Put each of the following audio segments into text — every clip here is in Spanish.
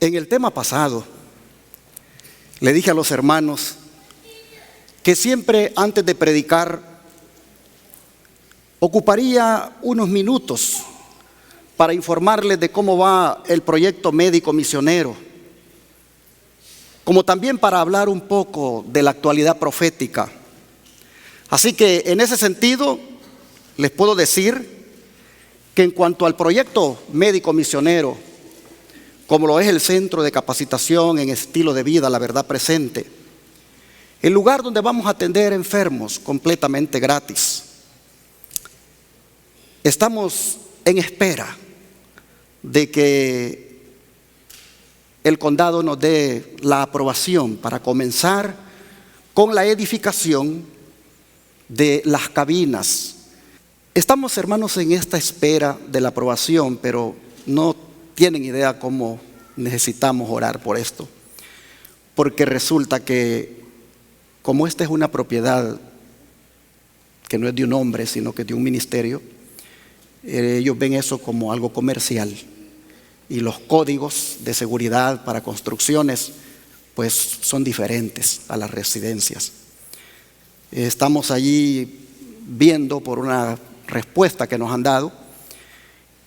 En el tema pasado, le dije a los hermanos que siempre antes de predicar ocuparía unos minutos para informarles de cómo va el proyecto médico misionero, como también para hablar un poco de la actualidad profética. Así que en ese sentido les puedo decir que en cuanto al proyecto médico misionero, como lo es el Centro de Capacitación en Estilo de Vida La Verdad Presente, el lugar donde vamos a atender enfermos completamente gratis. Estamos en espera de que el condado nos dé la aprobación para comenzar con la edificación de las cabinas. Estamos, hermanos, en esta espera de la aprobación, pero no tienen idea cómo necesitamos orar por esto, porque resulta que como esta es una propiedad que no es de un hombre, sino que es de un ministerio, ellos ven eso como algo comercial, y los códigos de seguridad para construcciones pues son diferentes a las residencias. Estamos allí viendo por una respuesta que nos han dado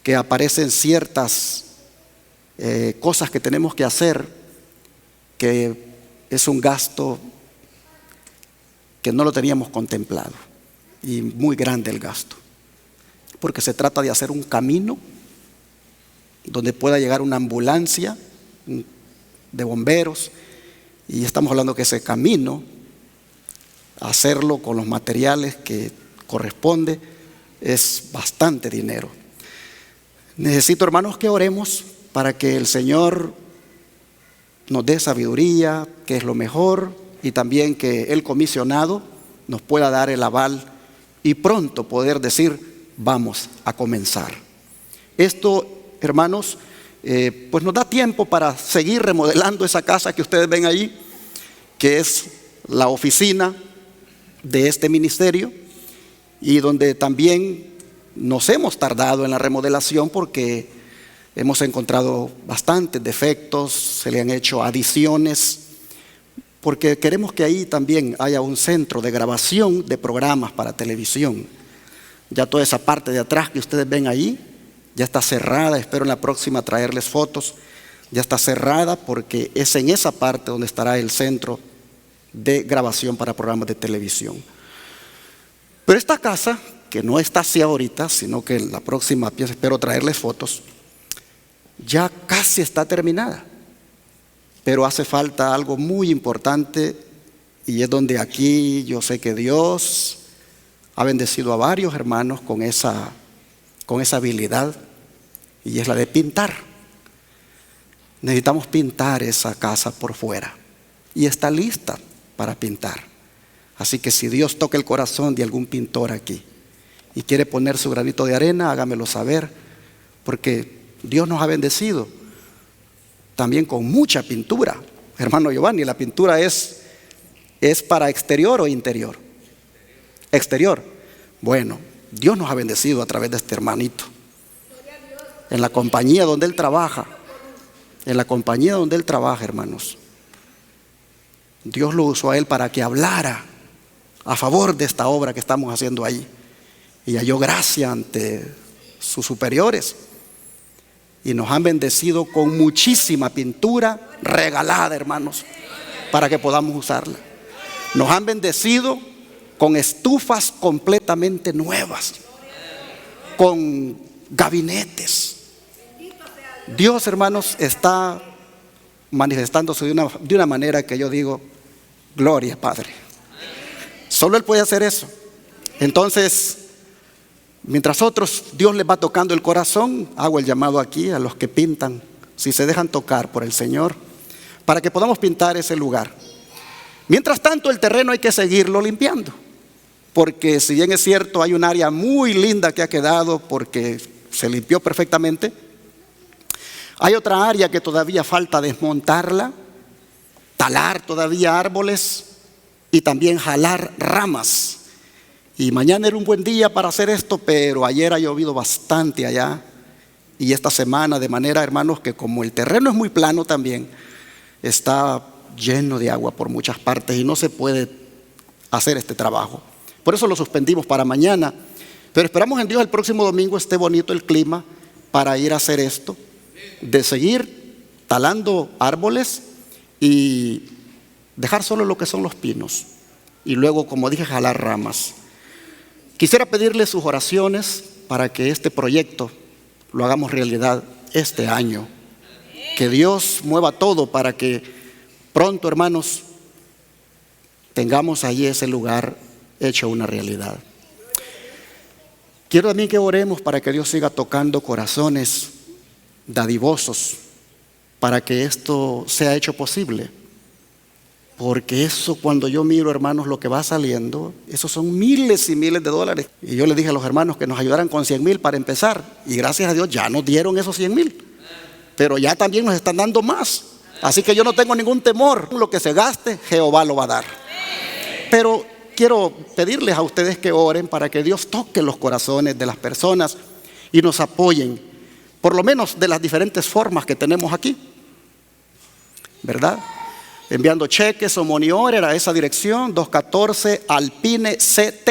que aparecen ciertas cosas que tenemos que hacer, que es un gasto que no lo teníamos contemplado, y muy grande el gasto, porque se trata de hacer un camino donde pueda llegar una ambulancia de bomberos, y estamos hablando que ese camino, hacerlo con los materiales que corresponde, es bastante dinero. Necesito, hermanos, que oremos para que el Señor nos dé sabiduría, que es lo mejor, y también que el comisionado nos pueda dar el aval y pronto poder decir, vamos a comenzar. Esto, hermanos, pues nos da tiempo para seguir remodelando esa casa que ustedes ven allí, que es la oficina de este ministerio, y donde también nos hemos tardado en la remodelación porque hemos encontrado bastantes defectos, se le han hecho adiciones, porque queremos que ahí también haya un centro de grabación de programas para televisión. Ya toda esa parte de atrás que ustedes ven ahí ya está cerrada, espero en la próxima traerles fotos. Ya está cerrada porque es en esa parte donde estará el centro de grabación para programas de televisión. Pero esta casa, que no está así ahorita, sino que en la próxima pieza espero traerles fotos, ya casi está terminada. Pero hace falta algo muy importante, y es donde aquí yo sé que Dios ha bendecido a varios hermanos con esa habilidad, y es la de pintar. Necesitamos pintar esa casa por fuera, y está lista para pintar. Así que si Dios toca el corazón de algún pintor aquí y quiere poner su granito de arena, hágamelo saber, porque Dios nos ha bendecido también con mucha pintura. Hermano Giovanni, ¿la pintura es para exterior o interior? Exterior. Bueno, Dios nos ha bendecido a través de este hermanito. En la compañía donde él trabaja, hermanos, Dios lo usó a él para que hablara a favor de esta obra que estamos haciendo ahí, y halló gracia ante sus superiores, y nos han bendecido con muchísima pintura regalada, hermanos, para que podamos usarla. Nos han bendecido con estufas completamente nuevas, con gabinetes. Dios, hermanos, está manifestándose de una manera que yo digo, gloria, Padre. Solo Él puede hacer eso. Entonces, mientras otros Dios les va tocando el corazón, hago el llamado aquí a los que pintan, si se dejan tocar por el Señor, para que podamos pintar ese lugar. Mientras tanto, el terreno hay que seguirlo limpiando, porque si bien es cierto, hay un área muy linda que ha quedado porque se limpió perfectamente, hay otra área que todavía falta desmontarla, talar todavía árboles y también jalar ramas. Y mañana era un buen día para hacer esto, pero ayer ha llovido bastante allá y esta semana, de manera, hermanos, que como el terreno es muy plano también, está lleno de agua por muchas partes y no se puede hacer este trabajo. Por eso lo suspendimos para mañana, pero esperamos en Dios el próximo domingo esté bonito el clima para ir a hacer esto, de seguir talando árboles y dejar solo lo que son los pinos y luego, como dije, jalar ramas. Quisiera pedirle sus oraciones para que este proyecto lo hagamos realidad este año. Que Dios mueva todo para que pronto, hermanos, tengamos allí ese lugar hecho una realidad. Quiero también que oremos para que Dios siga tocando corazones dadivosos para que esto sea hecho posible. Porque eso, cuando yo miro, hermanos, lo que va saliendo, esos son miles y miles de dólares. Y yo les dije a los hermanos que nos ayudaran con 100,000 para empezar. Y gracias a Dios ya nos dieron esos 100,000. Pero ya también nos están dando más. Así que yo no tengo ningún temor. Lo que se gaste, Jehová lo va a dar. Pero quiero pedirles a ustedes que oren para que Dios toque los corazones de las personas y nos apoyen, por lo menos de las diferentes formas que tenemos aquí, ¿verdad? Enviando cheques o money order a esa dirección, 214 Alpine CT,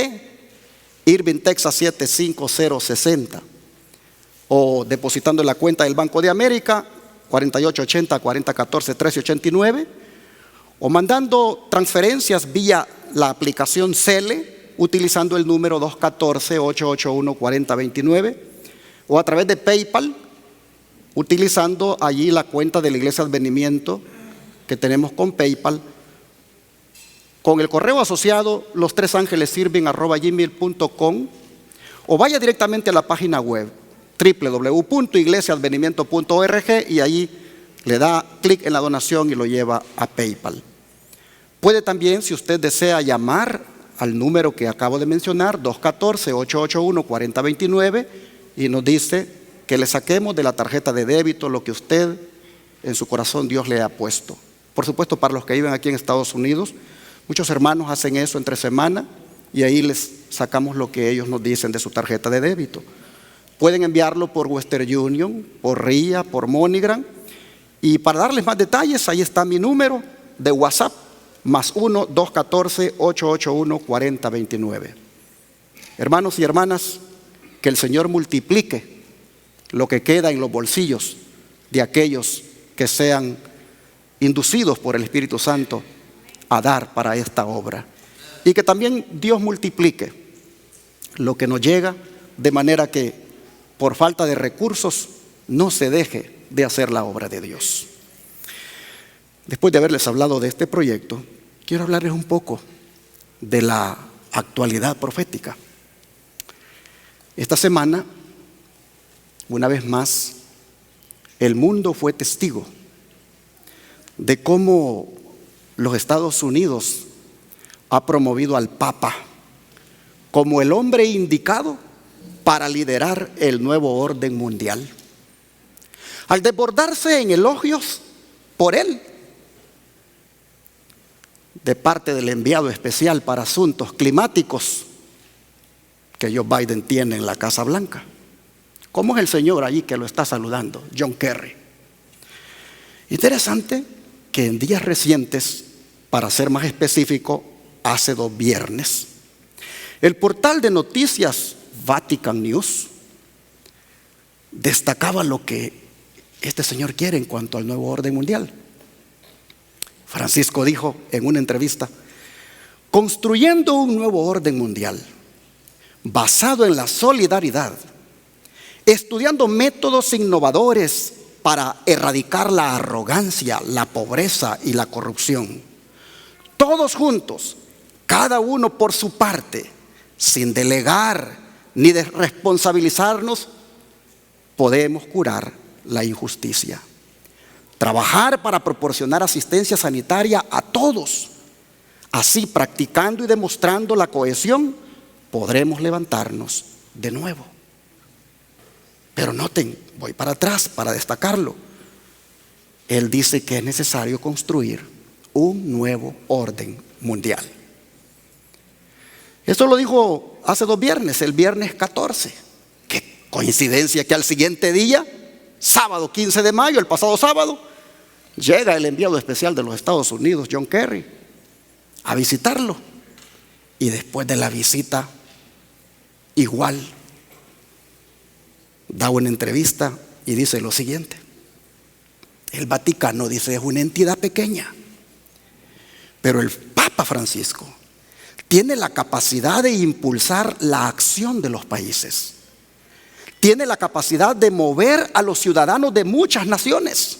Irving, Texas 75060, o depositando en la cuenta del Banco de América 4880-4014-1389, o mandando transferencias vía la aplicación Cele utilizando el número 214-881-4029, o a través de PayPal utilizando allí la cuenta de la Iglesia Advenimiento que tenemos con PayPal, con el correo asociado lostresangelessirven@gmail.com, o vaya directamente a la página web www.iglesiaadvenimiento.org y ahí le da clic en la donación y lo lleva a PayPal. Puede también, si usted desea, llamar al número que acabo de mencionar, 214-881-4029, y nos dice que le saquemos de la tarjeta de débito lo que usted en su corazón Dios le ha puesto. Por supuesto, para los que viven aquí en Estados Unidos, muchos hermanos hacen eso entre semana y ahí les sacamos lo que ellos nos dicen de su tarjeta de débito. Pueden enviarlo por Western Union, por RIA, por MoneyGram. Y para darles más detalles, ahí está mi número de WhatsApp, +1 214 881 4029. Hermanos y hermanas, que el Señor multiplique lo que queda en los bolsillos de aquellos que sean inducidos por el Espíritu Santo a dar para esta obra. Y que también Dios multiplique lo que nos llega, de manera que por falta de recursos no se deje de hacer la obra de Dios. Después de haberles hablado de este proyecto, quiero hablarles un poco de la actualidad profética. Esta semana, una vez más, el mundo fue testigo de cómo los Estados Unidos ha promovido al Papa como el hombre indicado para liderar el nuevo orden mundial. Al desbordarse en elogios por él, de parte del enviado especial para asuntos climáticos que Joe Biden tiene en la Casa Blanca. ¿Cómo es el señor allí que lo está saludando? John Kerry. Interesante que en días recientes, para ser más específico, hace 2 viernes, el portal de noticias Vatican News destacaba lo que este señor quiere en cuanto al nuevo orden mundial. Francisco dijo en una entrevista: construyendo un nuevo orden mundial basado en la solidaridad, estudiando métodos innovadores para erradicar la arrogancia, la pobreza y la corrupción. Todos juntos, cada uno por su parte, sin delegar ni responsabilizarnos, podemos curar la injusticia. Trabajar para proporcionar asistencia sanitaria a todos. Así, practicando y demostrando la cohesión, podremos levantarnos de nuevo. Pero noten, voy para atrás para destacarlo. Él dice que es necesario construir un nuevo orden mundial. Esto lo dijo hace 2 viernes, el viernes 14. Qué coincidencia que al siguiente día sábado 15 de mayo, el pasado sábado, llega el enviado especial de los Estados Unidos, John Kerry, a visitarlo. Y después de la visita, igual, da una entrevista y dice lo siguiente: el Vaticano, dice, es una entidad pequeña, pero el Papa Francisco tiene la capacidad de impulsar la acción de los países. Tiene la capacidad de mover a los ciudadanos de muchas naciones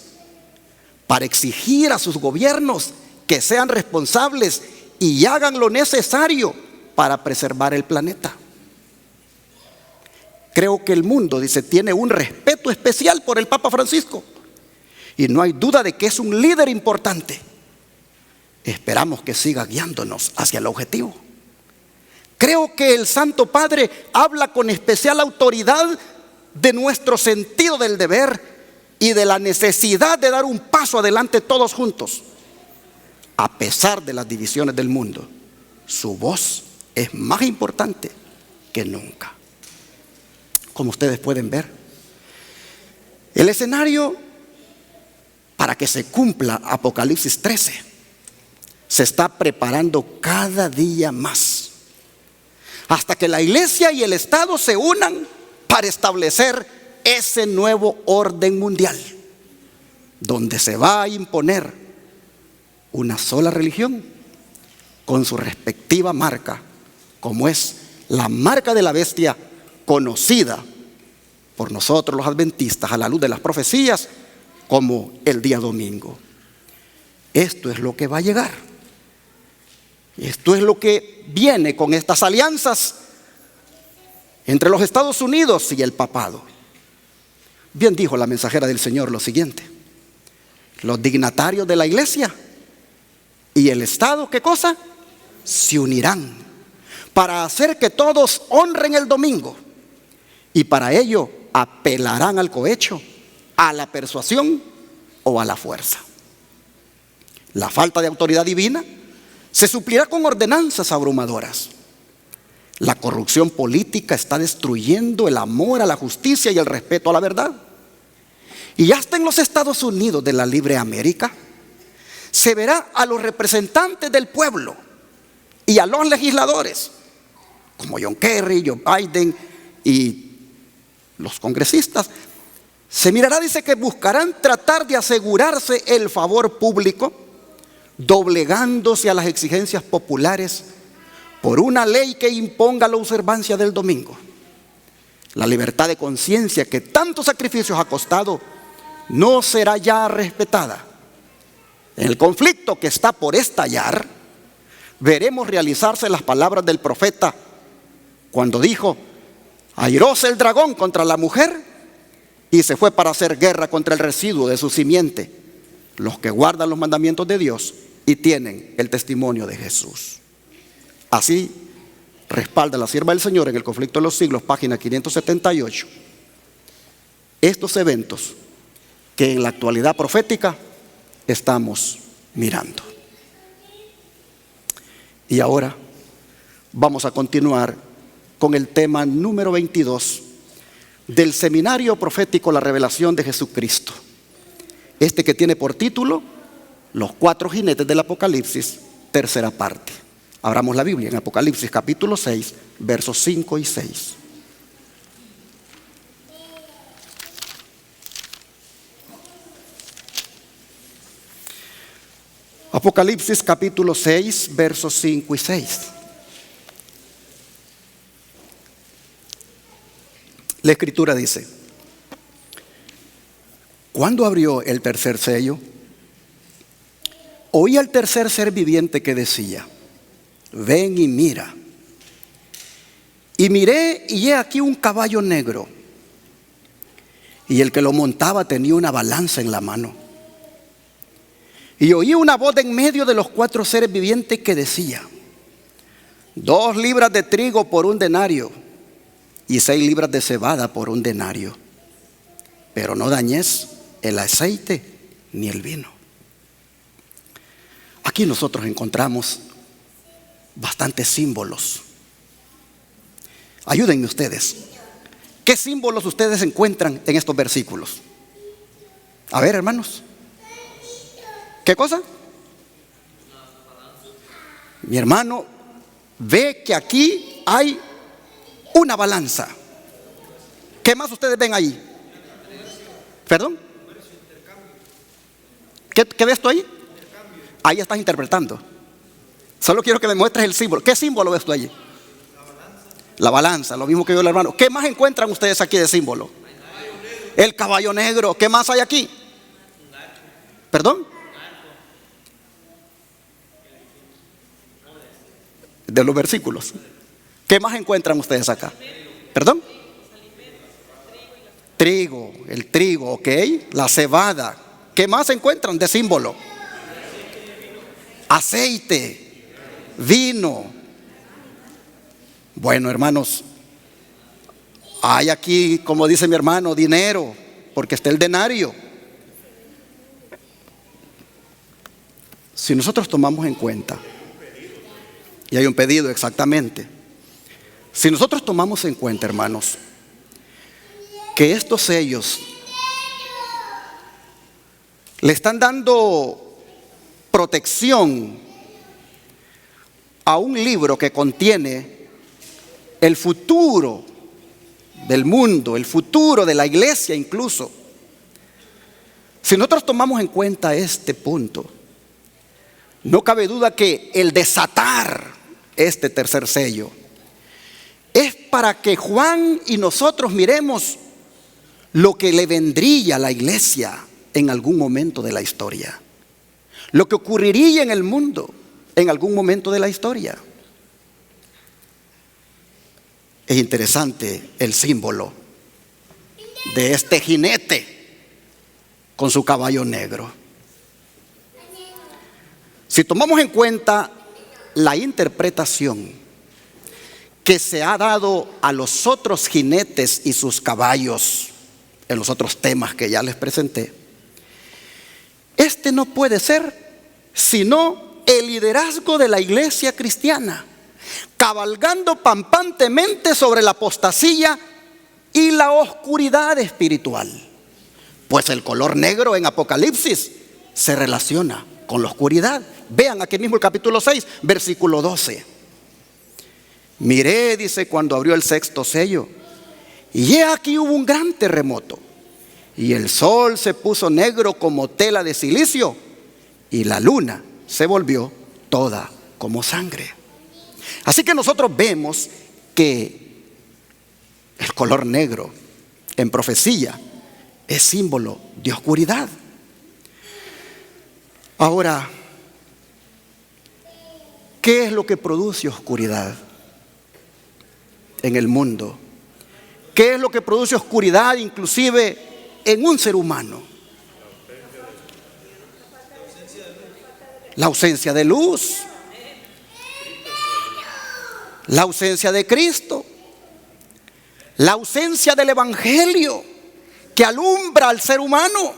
para exigir a sus gobiernos que sean responsables y hagan lo necesario para preservar el planeta. Creo que el mundo, dice, tiene un respeto especial por el Papa Francisco y no hay duda de que es un líder importante. Esperamos que siga guiándonos hacia el objetivo. Creo que el Santo Padre habla con especial autoridad de nuestro sentido del deber y de la necesidad de dar un paso adelante todos juntos. A pesar de las divisiones del mundo, su voz es más importante que nunca. Como ustedes pueden ver, el escenario para que se cumpla Apocalipsis 13 se está preparando cada día más, hasta que la iglesia y el Estado se unan para establecer ese nuevo orden mundial, donde se va a imponer una sola religión con su respectiva marca, como es la marca de la bestia, conocida por nosotros los adventistas a la luz de las profecías como el día domingo. Esto es lo que va a llegar. Esto es lo que viene con estas alianzas entre los Estados Unidos y el papado. Bien dijo la mensajera del Señor lo siguiente: los dignatarios de la iglesia y el Estado, ¿qué cosa? Se unirán para hacer que todos honren el domingo, y para ello apelarán al cohecho, a la persuasión o a la fuerza. La falta de autoridad divina se suplirá con ordenanzas abrumadoras. La corrupción política está destruyendo el amor a la justicia y el respeto a la verdad. Y hasta en los Estados Unidos de la libre América se verá a los representantes del pueblo y a los legisladores, como John Kerry, Joe Biden y los congresistas, se mirará, dice, que buscarán tratar de asegurarse el favor público, doblegándose a las exigencias populares por una ley que imponga la observancia del domingo. La libertad de conciencia que tantos sacrificios ha costado no será ya respetada. En el conflicto que está por estallar, veremos realizarse las palabras del profeta cuando dijo: airóse el dragón contra la mujer y se fue para hacer guerra contra el residuo de su simiente, los que guardan los mandamientos de Dios y tienen el testimonio de Jesús. Así respalda la sierva del Señor en el Conflicto de los Siglos, página 578, estos eventos que en la actualidad profética estamos mirando. Y ahora vamos a continuar con el tema número 22 del seminario profético La Revelación de Jesucristo. Este que tiene por título Los cuatro jinetes del Apocalipsis, tercera parte. Abramos la Biblia en Apocalipsis capítulo 6, versos 5 y 6. Apocalipsis capítulo 6, versos 5 y 6. La Escritura dice: cuando abrió el tercer sello, oí al tercer ser viviente que decía: ven y mira. Y miré, y he aquí un caballo negro, y el que lo montaba tenía una balanza en la mano. Y oí una voz de en medio de los cuatro seres vivientes que decía: 2 libras de trigo por 1 denario, y 6 libras de cebada por 1 denario. Pero no dañes el aceite ni el vino. Aquí nosotros encontramos bastantes símbolos. Ayúdenme ustedes. ¿Qué símbolos ustedes encuentran en estos versículos? A ver, hermanos. ¿Qué cosa? Mi hermano ve que aquí hay una balanza. ¿Qué más ustedes ven ahí? ¿Perdón? ¿Qué ves tú ahí? Ahí estás interpretando. Solo quiero que me muestres el símbolo. ¿Qué símbolo ves tú allí? La balanza, lo mismo que yo, el hermano. ¿Qué más encuentran ustedes aquí de símbolo? El caballo negro. ¿Qué más hay aquí? ¿Perdón? De los versículos. ¿Qué más encuentran ustedes acá? ¿Perdón? Trigo, el trigo, ok. La cebada. ¿Qué más encuentran de símbolo? Aceite, vino. Bueno, hermanos, hay aquí, como dice mi hermano, dinero, porque está el denario. Si nosotros tomamos en cuenta, y hay un pedido exactamente, si nosotros tomamos en cuenta, hermanos, que estos sellos le están dando protección a un libro que contiene el futuro del mundo, el futuro de la iglesia incluso. Si nosotros tomamos en cuenta este punto, no cabe duda que el desatar este tercer sello es para que Juan y nosotros miremos lo que le vendría a la iglesia en algún momento de la historia, lo que ocurriría en el mundo en algún momento de la historia. Es interesante el símbolo de este jinete con su caballo negro. Si tomamos en cuenta la interpretación que se ha dado a los otros jinetes y sus caballos en los otros temas que ya les presenté, este no puede ser sino el liderazgo de la iglesia cristiana, cabalgando pampantemente sobre la apostasía y la oscuridad espiritual. Pues el color negro en Apocalipsis se relaciona con la oscuridad. Vean aquí mismo el capítulo 6, versículo 12. Miré, dice, cuando abrió el sexto sello, y he aquí hubo un gran terremoto, y el sol se puso negro como tela de silicio, y la luna se volvió toda como sangre. Así que nosotros vemos que el color negro en profecía es símbolo de oscuridad. Ahora, ¿qué es lo que produce oscuridad en el mundo? ¿Qué es lo que produce oscuridad inclusive en un ser humano? La ausencia de luz, la ausencia de Cristo, la ausencia del Evangelio que alumbra al ser humano.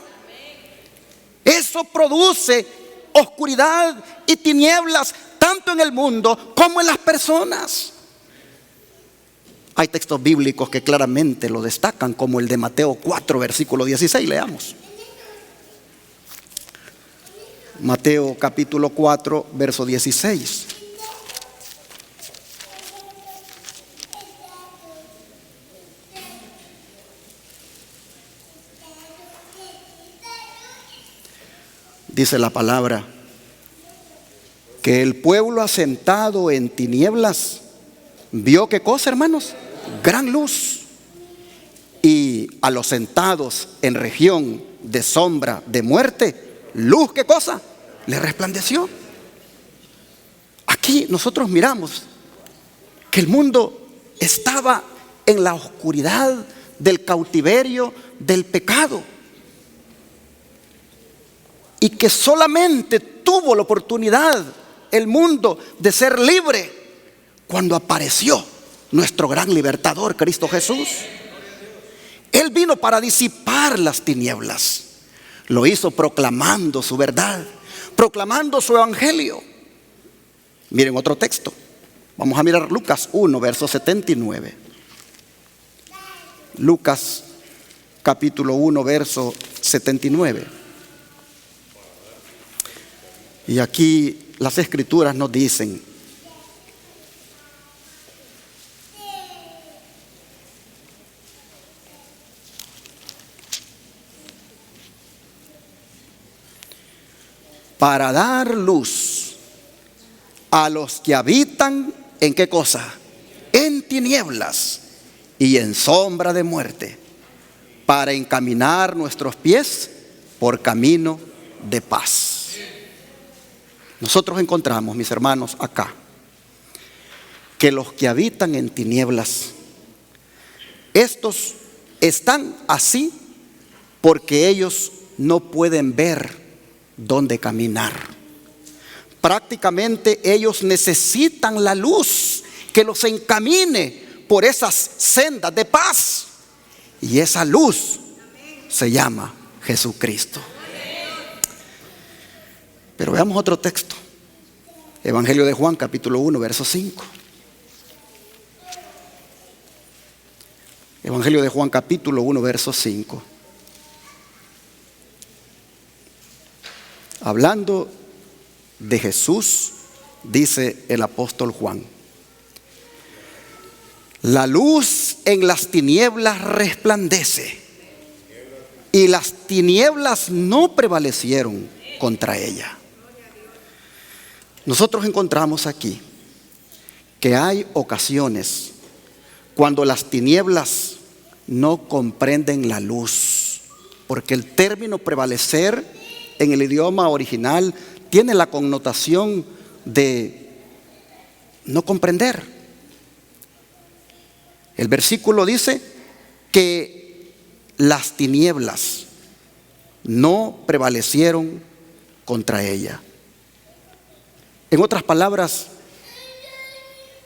Eso produce oscuridad y tinieblas tanto en el mundo como en las personas. Hay textos bíblicos que claramente lo destacan, como el de Mateo 4, versículo 16. Leamos. Mateo capítulo 4, verso 16. Dice la palabra que el pueblo asentado en tinieblas vio, ¿qué cosa, hermanos? Gran luz. Y a los sentados en región de sombra de muerte, luz, ¿qué cosa? Le resplandeció. Aquí nosotros miramos que el mundo estaba en la oscuridad del cautiverio del pecado, y que solamente tuvo la oportunidad el mundo de ser libre cuando apareció nuestro gran libertador, Cristo Jesús. Él vino para disipar las tinieblas. Lo hizo proclamando su verdad, proclamando su evangelio. Miren otro texto. Vamos a mirar Lucas 1, verso 79. Lucas capítulo 1, verso 79. Y aquí las Escrituras nos dicen: para dar luz a los que habitan, ¿en qué cosa? En tinieblas y en sombra de muerte, para encaminar nuestros pies por camino de paz. Nosotros encontramos, mis hermanos, acá, que los que habitan en tinieblas, estos están así porque ellos no pueden ver dónde caminar. Prácticamente ellos necesitan la luz que los encamine por esas sendas de paz. Y esa luz se llama Jesucristo. Pero veamos otro texto. Evangelio de Juan, capítulo 1, verso 5. Evangelio de Juan, capítulo 1, verso 5. Hablando de Jesús, dice el apóstol Juan: la luz en las tinieblas resplandece, y las tinieblas no prevalecieron contra ella. Nosotros encontramos aquí que hay ocasiones cuando las tinieblas no comprenden la luz, porque el término prevalecer en el idioma original tiene la connotación de no comprender. El versículo dice que las tinieblas no prevalecieron contra ella. En otras palabras,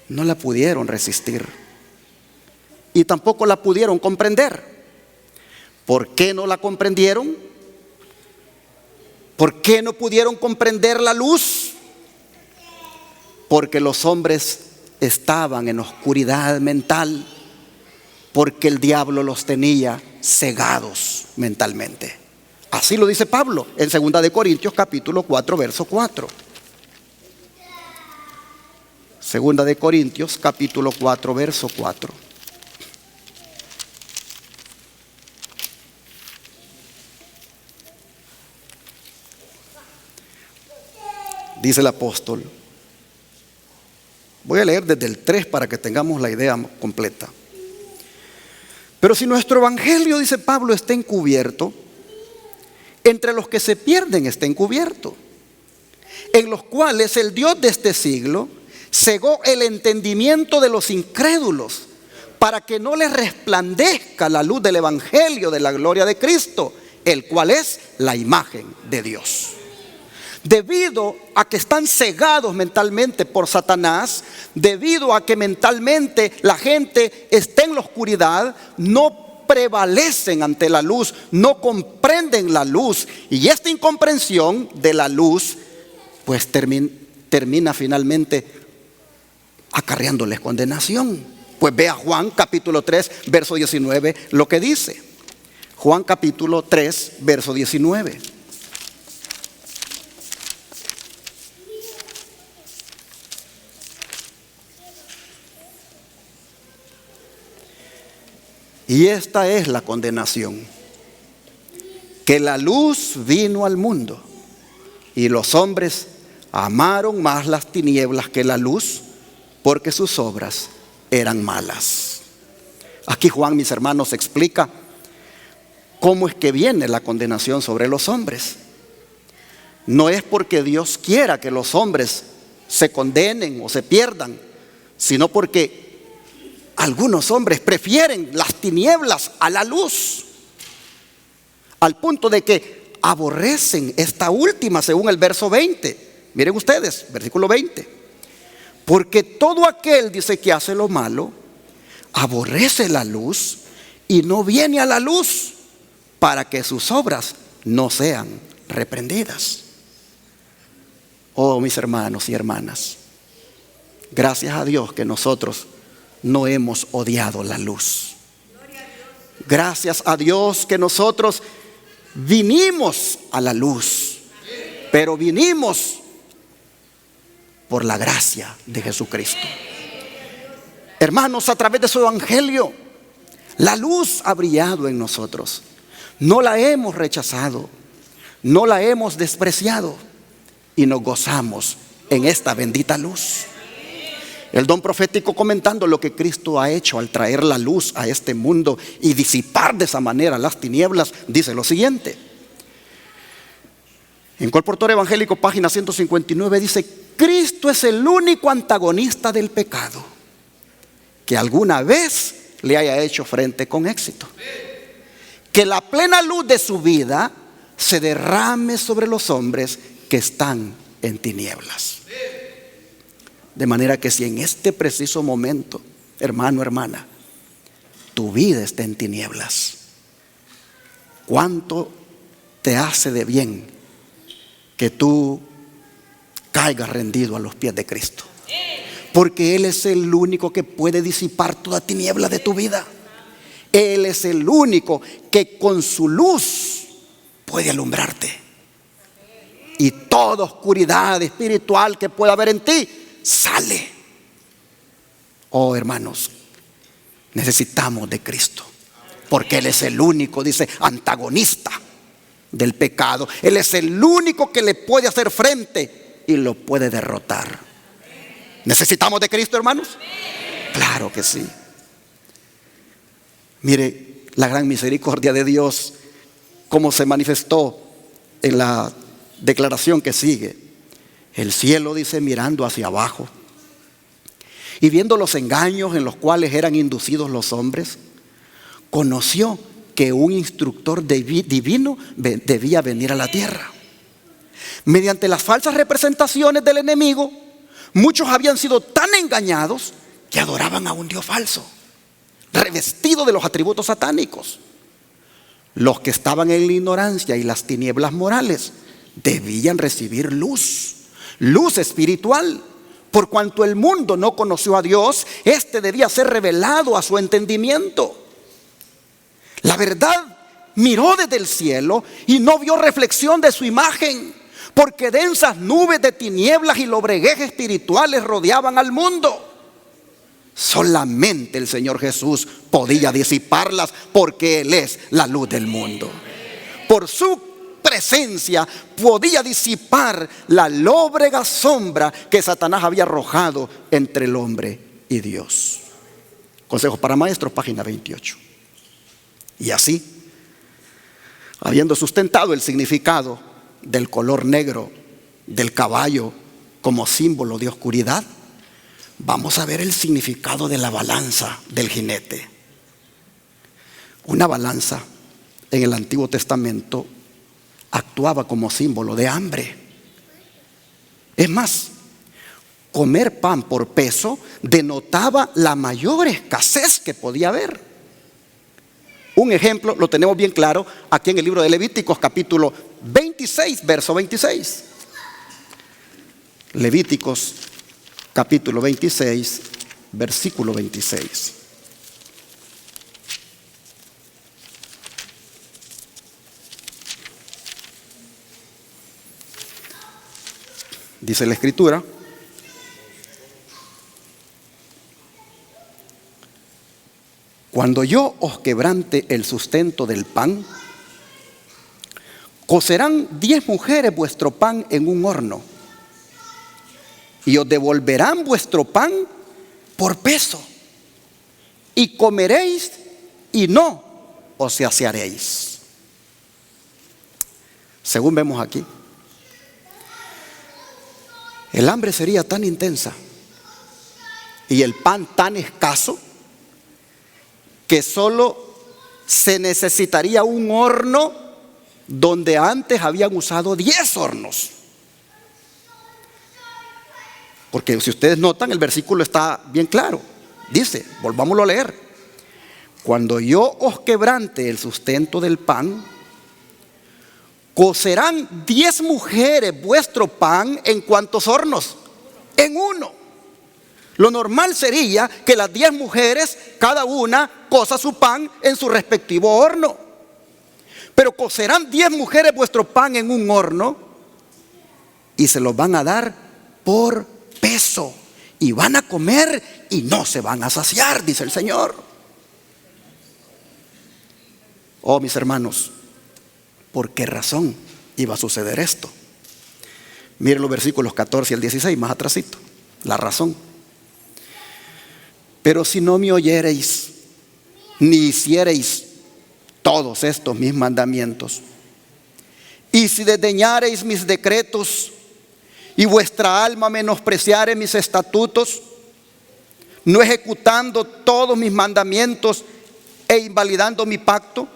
no la pudieron resistir y tampoco la pudieron comprender. ¿Por qué no la comprendieron? ¿Por qué no pudieron comprender la luz? Porque los hombres estaban en oscuridad mental, porque el diablo los tenía cegados mentalmente. Así lo dice Pablo en 2 de Corintios capítulo 4, verso 4. 2 de Corintios capítulo 4, verso 4. Dice el apóstol, voy a leer desde el 3 para que tengamos la idea completa. Pero si nuestro evangelio, dice Pablo, está encubierto, entre los que se pierden está encubierto, en los cuales el Dios de este siglo cegó el entendimiento de los incrédulos, para que no les resplandezca la luz del evangelio de la gloria de Cristo, el cual es la imagen de Dios. Debido a que están cegados mentalmente por Satanás, debido a que mentalmente la gente está en la oscuridad, no prevalecen ante la luz, no comprenden la luz, y esta incomprensión de la luz pues termina finalmente acarreándoles condenación. Pues vea Juan capítulo 3, verso 19, lo que dice. Juan capítulo 3, verso 19. Y esta es la condenación, que la luz vino al mundo, y los hombres amaron más las tinieblas que la luz, porque sus obras eran malas. Aquí Juan, mis hermanos, explica cómo es que viene la condenación sobre los hombres. No es porque Dios quiera que los hombres se condenen o se pierdan, sino porque algunos hombres prefieren las tinieblas a la luz, al punto de que aborrecen esta última, según el verso 20. Miren ustedes, versículo 20. Porque todo aquel, dice, que hace lo malo, aborrece la luz y no viene a la luz, para que sus obras no sean reprendidas. Oh, mis hermanos y hermanas, gracias a Dios que nosotros no hemos odiado la luz. Gracias a Dios que nosotros vinimos a la luz, pero vinimos por la gracia de Jesucristo. Hermanos, a través de su evangelio, la luz ha brillado en nosotros. No la hemos rechazado, no la hemos despreciado y nos gozamos en esta bendita luz. El don profético, comentando lo que Cristo ha hecho al traer la luz a este mundo y disipar de esa manera las tinieblas, dice lo siguiente. En Colportor Evangélico, página 159, dice: Cristo es el único antagonista del pecado que alguna vez le haya hecho frente con éxito. Que la plena luz de su vida se derrame sobre los hombres que están en tinieblas. De manera que si en este preciso momento, hermano, hermana, tu vida está en tinieblas, ¿cuánto te hace de bien que tú caigas rendido a los pies de Cristo? Porque Él es el único que puede disipar toda tiniebla de tu vida. Él es el único que con su luz puede alumbrarte. Y toda oscuridad espiritual que pueda haber en ti sale. Oh, hermanos, necesitamos de Cristo, porque Él es el único, dice, antagonista del pecado. Él es el único que le puede hacer frente y lo puede derrotar. ¿Necesitamos de Cristo, hermanos? Claro que sí. Mire la gran misericordia de Dios, cómo se manifestó en la declaración que sigue. El cielo, dice, mirando hacia abajo y viendo los engaños en los cuales eran inducidos los hombres, conoció que un instructor divino debía venir a la tierra. Mediante las falsas representaciones del enemigo, muchos habían sido tan engañados que adoraban a un Dios falso, revestido de los atributos satánicos. Los que estaban en la ignorancia y las tinieblas morales debían recibir luz espiritual. Por cuanto el mundo no conoció a Dios, este debía ser revelado a su entendimiento. La verdad miró desde el cielo y no vio reflexión de su imagen, porque densas nubes de tinieblas y lobreguez espirituales rodeaban al mundo. Solamente el Señor Jesús podía disiparlas, porque Él es la luz del mundo. Por su presencia podía disipar la lóbrega sombra que Satanás había arrojado entre el hombre y Dios. Consejos para Maestros, página 28. Y así, habiendo sustentado el significado del color negro del caballo como símbolo de oscuridad, vamos a ver el significado de la balanza del jinete. Una balanza en el Antiguo Testamento actuaba como símbolo de hambre. Es más, comer pan por peso denotaba la mayor escasez que podía haber. Un ejemplo lo tenemos bien claro aquí en el libro de Levíticos, capítulo 26, verso 26. Levíticos, capítulo 26, versículo 26. Dice la Escritura: cuando yo os quebrante el sustento del pan, cocerán 10 mujeres vuestro pan en un horno, y os devolverán vuestro pan por peso, y comeréis y no os saciaréis. Según vemos aquí, el hambre sería tan intensa y el pan tan escaso que solo se necesitaría un horno donde antes habían usado 10 hornos. Porque si ustedes notan, el versículo está bien claro. Dice, volvámoslo a leer: cuando yo os quebrante el sustento del pan, cocerán 10 mujeres vuestro pan. ¿En cuántos hornos? En uno. Lo normal sería que las 10 mujeres, cada una, cosa su pan en su respectivo horno. Pero cocerán 10 mujeres vuestro pan en un horno y se los van a dar por peso. Y van a comer y no se van a saciar, dice el Señor. Oh, mis hermanos, ¿por qué razón iba a suceder esto? Miren los versículos 14 al 16, más atrasito. La razón. Pero si no me oyereis, ni hiciereis todos estos mis mandamientos, y si desdeñareis mis decretos, y vuestra alma menospreciare mis estatutos, no ejecutando todos mis mandamientos e invalidando mi pacto,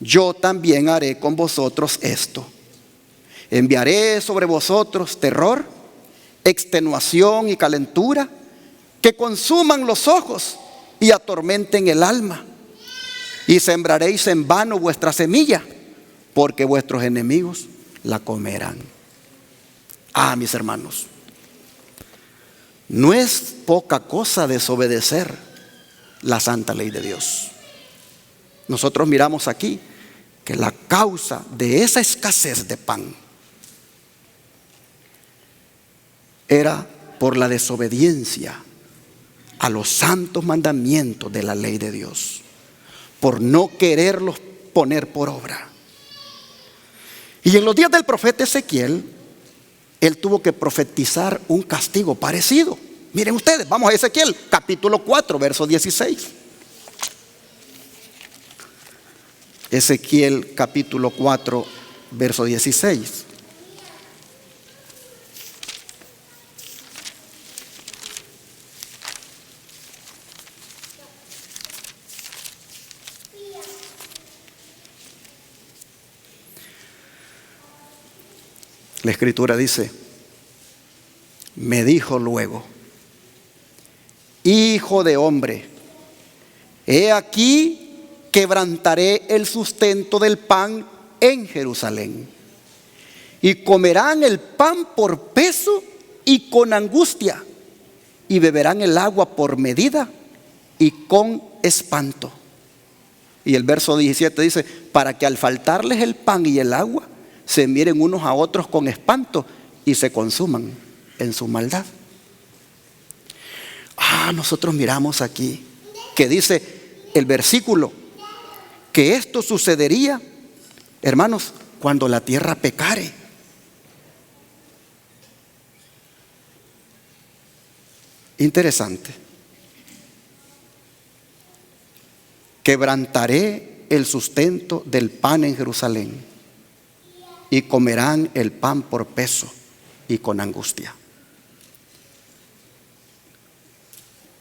yo también haré con vosotros esto. Enviaré sobre vosotros terror, extenuación y calentura, que consuman los ojos y atormenten el alma. Y sembraréis en vano vuestra semilla, porque vuestros enemigos la comerán. Ah, mis hermanos, no es poca cosa desobedecer la santa ley de Dios. Nosotros miramos aquí que la causa de esa escasez de pan era por la desobediencia a los santos mandamientos de la ley de Dios, por no quererlos poner por obra. Y en los días del profeta Ezequiel, él tuvo que profetizar un castigo parecido. Miren ustedes, vamos a Ezequiel, capítulo 4, verso 16. Ezequiel, capítulo 4, verso 16. La escritura dice: me dijo luego, hijo de hombre, he aquí quebrantaré el sustento del pan en Jerusalén, y comerán el pan por peso y con angustia, y beberán el agua por medida y con espanto. Y el verso 17 dice: para que al faltarles el pan y el agua, se miren unos a otros con espanto y se consuman en su maldad. Nosotros miramos aquí que dice el versículo que esto sucedería, hermanos, cuando la tierra pecare. Interesante. Quebrantaré el sustento del pan en Jerusalén, y comerán el pan por peso y con angustia.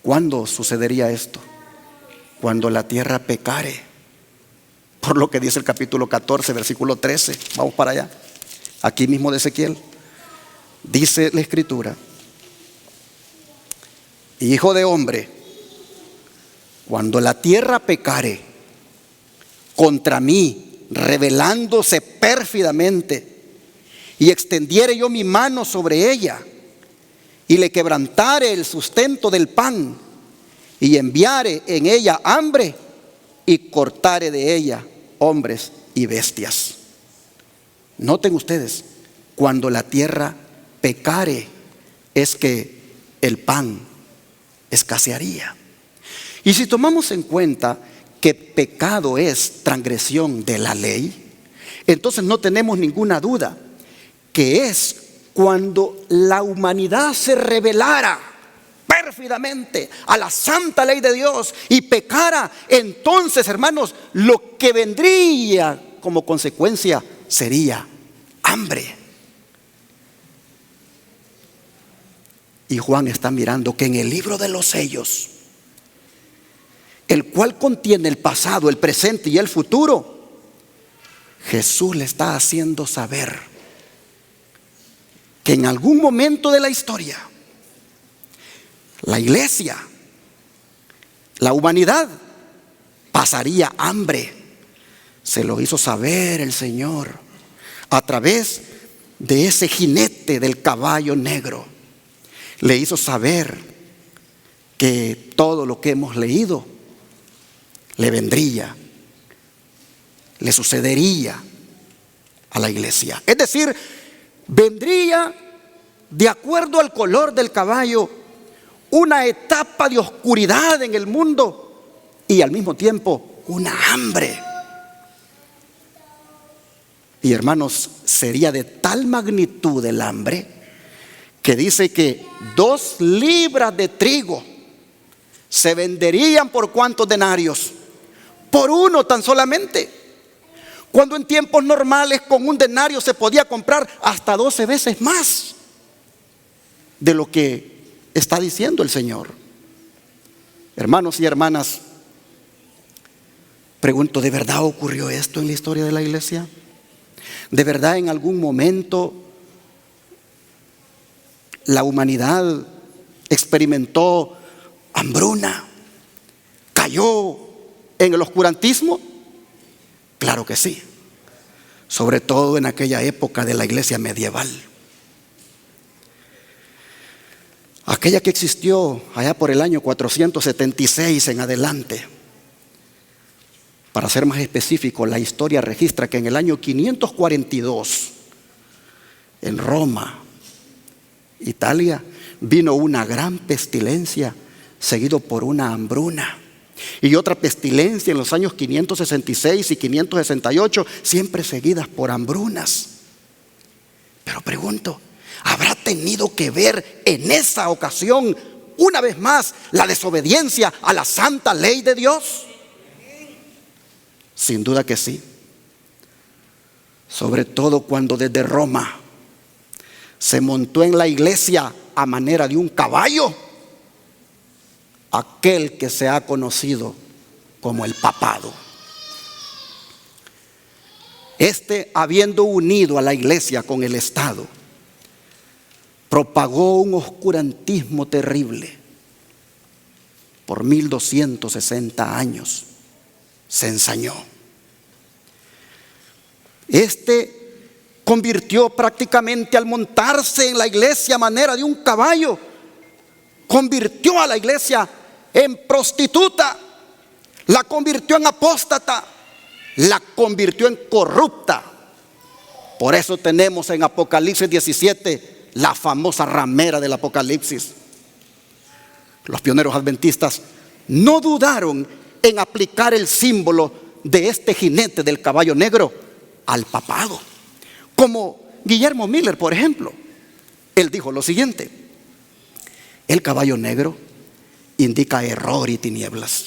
¿Cuándo sucedería esto? Cuando la tierra pecare. Por lo que dice el capítulo 14, versículo 13. Vamos para allá. Aquí mismo de Ezequiel. Dice la escritura: hijo de hombre, cuando la tierra pecare contra mí, rebelándose pérfidamente, y extendiere yo mi mano sobre ella, y le quebrantare el sustento del pan, y enviare en ella hambre, y cortare de ella hombres y bestias. Noten ustedes, cuando la tierra pecare, es que el pan escasearía. Y si tomamos en cuenta que pecado es transgresión de la ley, entonces no tenemos ninguna duda que es cuando la humanidad se rebelara pérfidamente a la santa ley de Dios y pecara. Entonces, hermanos, lo que vendría como consecuencia sería hambre. Y Juan está mirando que en el libro de los sellos, el cual contiene el pasado, el presente y el futuro, Jesús le está haciendo saber que en algún momento de la historia, la iglesia, la humanidad, pasaría hambre. Se lo hizo saber el Señor a través de ese jinete del caballo negro. le hizo saber que todo lo que hemos leído le vendría, le sucedería a la iglesia. Es decir, vendría, de acuerdo al color del caballo, una etapa de oscuridad en el mundo y al mismo tiempo una hambre. Y hermanos, sería de tal magnitud el hambre que dice que 2 libras de trigo se venderían por ¿cuántos denarios? Por 1 tan solamente. Cuando en tiempos normales con 1 denario se podía comprar hasta 12 veces más de lo que está diciendo el Señor. Hermanos y hermanas, pregunto, ¿de verdad ocurrió esto en la historia de la iglesia? ¿De verdad en algún momento la humanidad experimentó hambruna? ¿Cayó en el oscurantismo? Claro que sí, sobre todo en aquella época de la iglesia medieval, aquella que existió allá por el año 476 en adelante. Para ser más específico, la historia registra que en el año 542, en Roma, Italia, vino una gran pestilencia seguido por una hambruna. Y otra pestilencia en los años 566 y 568, siempre seguidas por hambrunas. Pero pregunto, ¿habrá tenido que ver en esa ocasión, una vez más, la desobediencia a la santa ley de Dios? Sin duda que sí. Sobre todo cuando desde Roma se montó en la iglesia a manera de un caballo aquel que se ha conocido como el papado. Habiendo unido a la iglesia con el Estado, propagó un oscurantismo terrible. Por 1260 años se ensañó. Convirtió prácticamente, al montarse en la iglesia a manera de un caballo, convirtió a la iglesia en prostituta, la convirtió en apóstata, la convirtió en corrupta. Por eso tenemos en Apocalipsis 17 la famosa ramera del Apocalipsis. Los pioneros adventistas no dudaron en aplicar el símbolo de este jinete del caballo negro al papado. Como Guillermo Miller, por ejemplo, él dijo lo siguiente: el caballo negro indica error y tinieblas.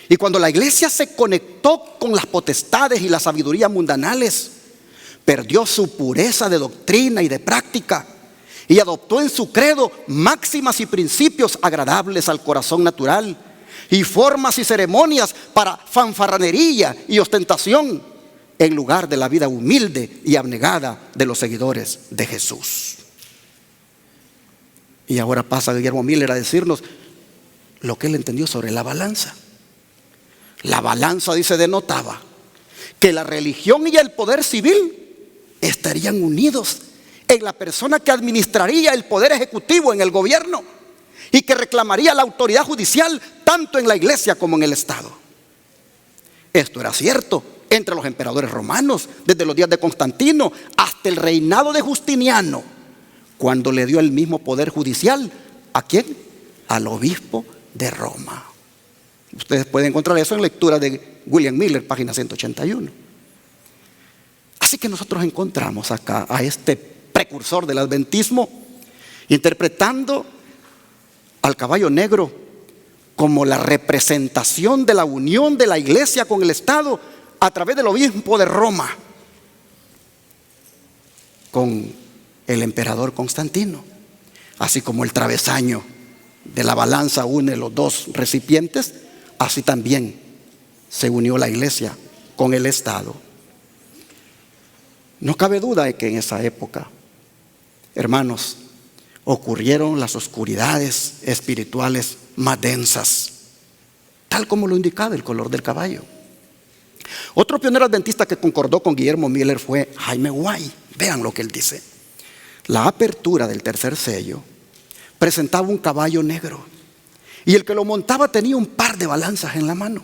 Y cuando la iglesia se conectó con las potestades y la sabiduría mundanales, perdió su pureza de doctrina y de práctica y adoptó en su credo máximas y principios agradables al corazón natural y formas y ceremonias para fanfarranería y ostentación, en lugar de la vida humilde y abnegada de los seguidores de Jesús. Y ahora pasa Guillermo Miller a decirnos lo que él entendió sobre la balanza. La balanza, dice, denotaba que la religión y el poder civil estarían unidos en la persona que administraría el poder ejecutivo en el gobierno y que reclamaría la autoridad judicial tanto en la iglesia como en el Estado. Esto era cierto entre los emperadores romanos, desde los días de Constantino hasta el reinado de Justiniano, cuando le dio el mismo poder judicial ¿a quién? Al obispo de Roma. Ustedes pueden encontrar eso en lectura de William Miller, página 181. Así que nosotros encontramos acá a este precursor del adventismo interpretando al caballo negro como la representación de la unión de la iglesia con el Estado a través del obispo de Roma con el emperador Constantino. Así como el travesaño de la balanza une los dos recipientes, así también se unió la iglesia con el Estado. No cabe duda de que en esa época, hermanos, ocurrieron las oscuridades espirituales más densas, tal como lo indicaba el color del caballo. Otro pionero adventista que concordó con Guillermo Miller fue Jaime White. Vean lo que él dice: la apertura del tercer sello presentaba un caballo negro y el que lo montaba tenía un par de balanzas en la mano.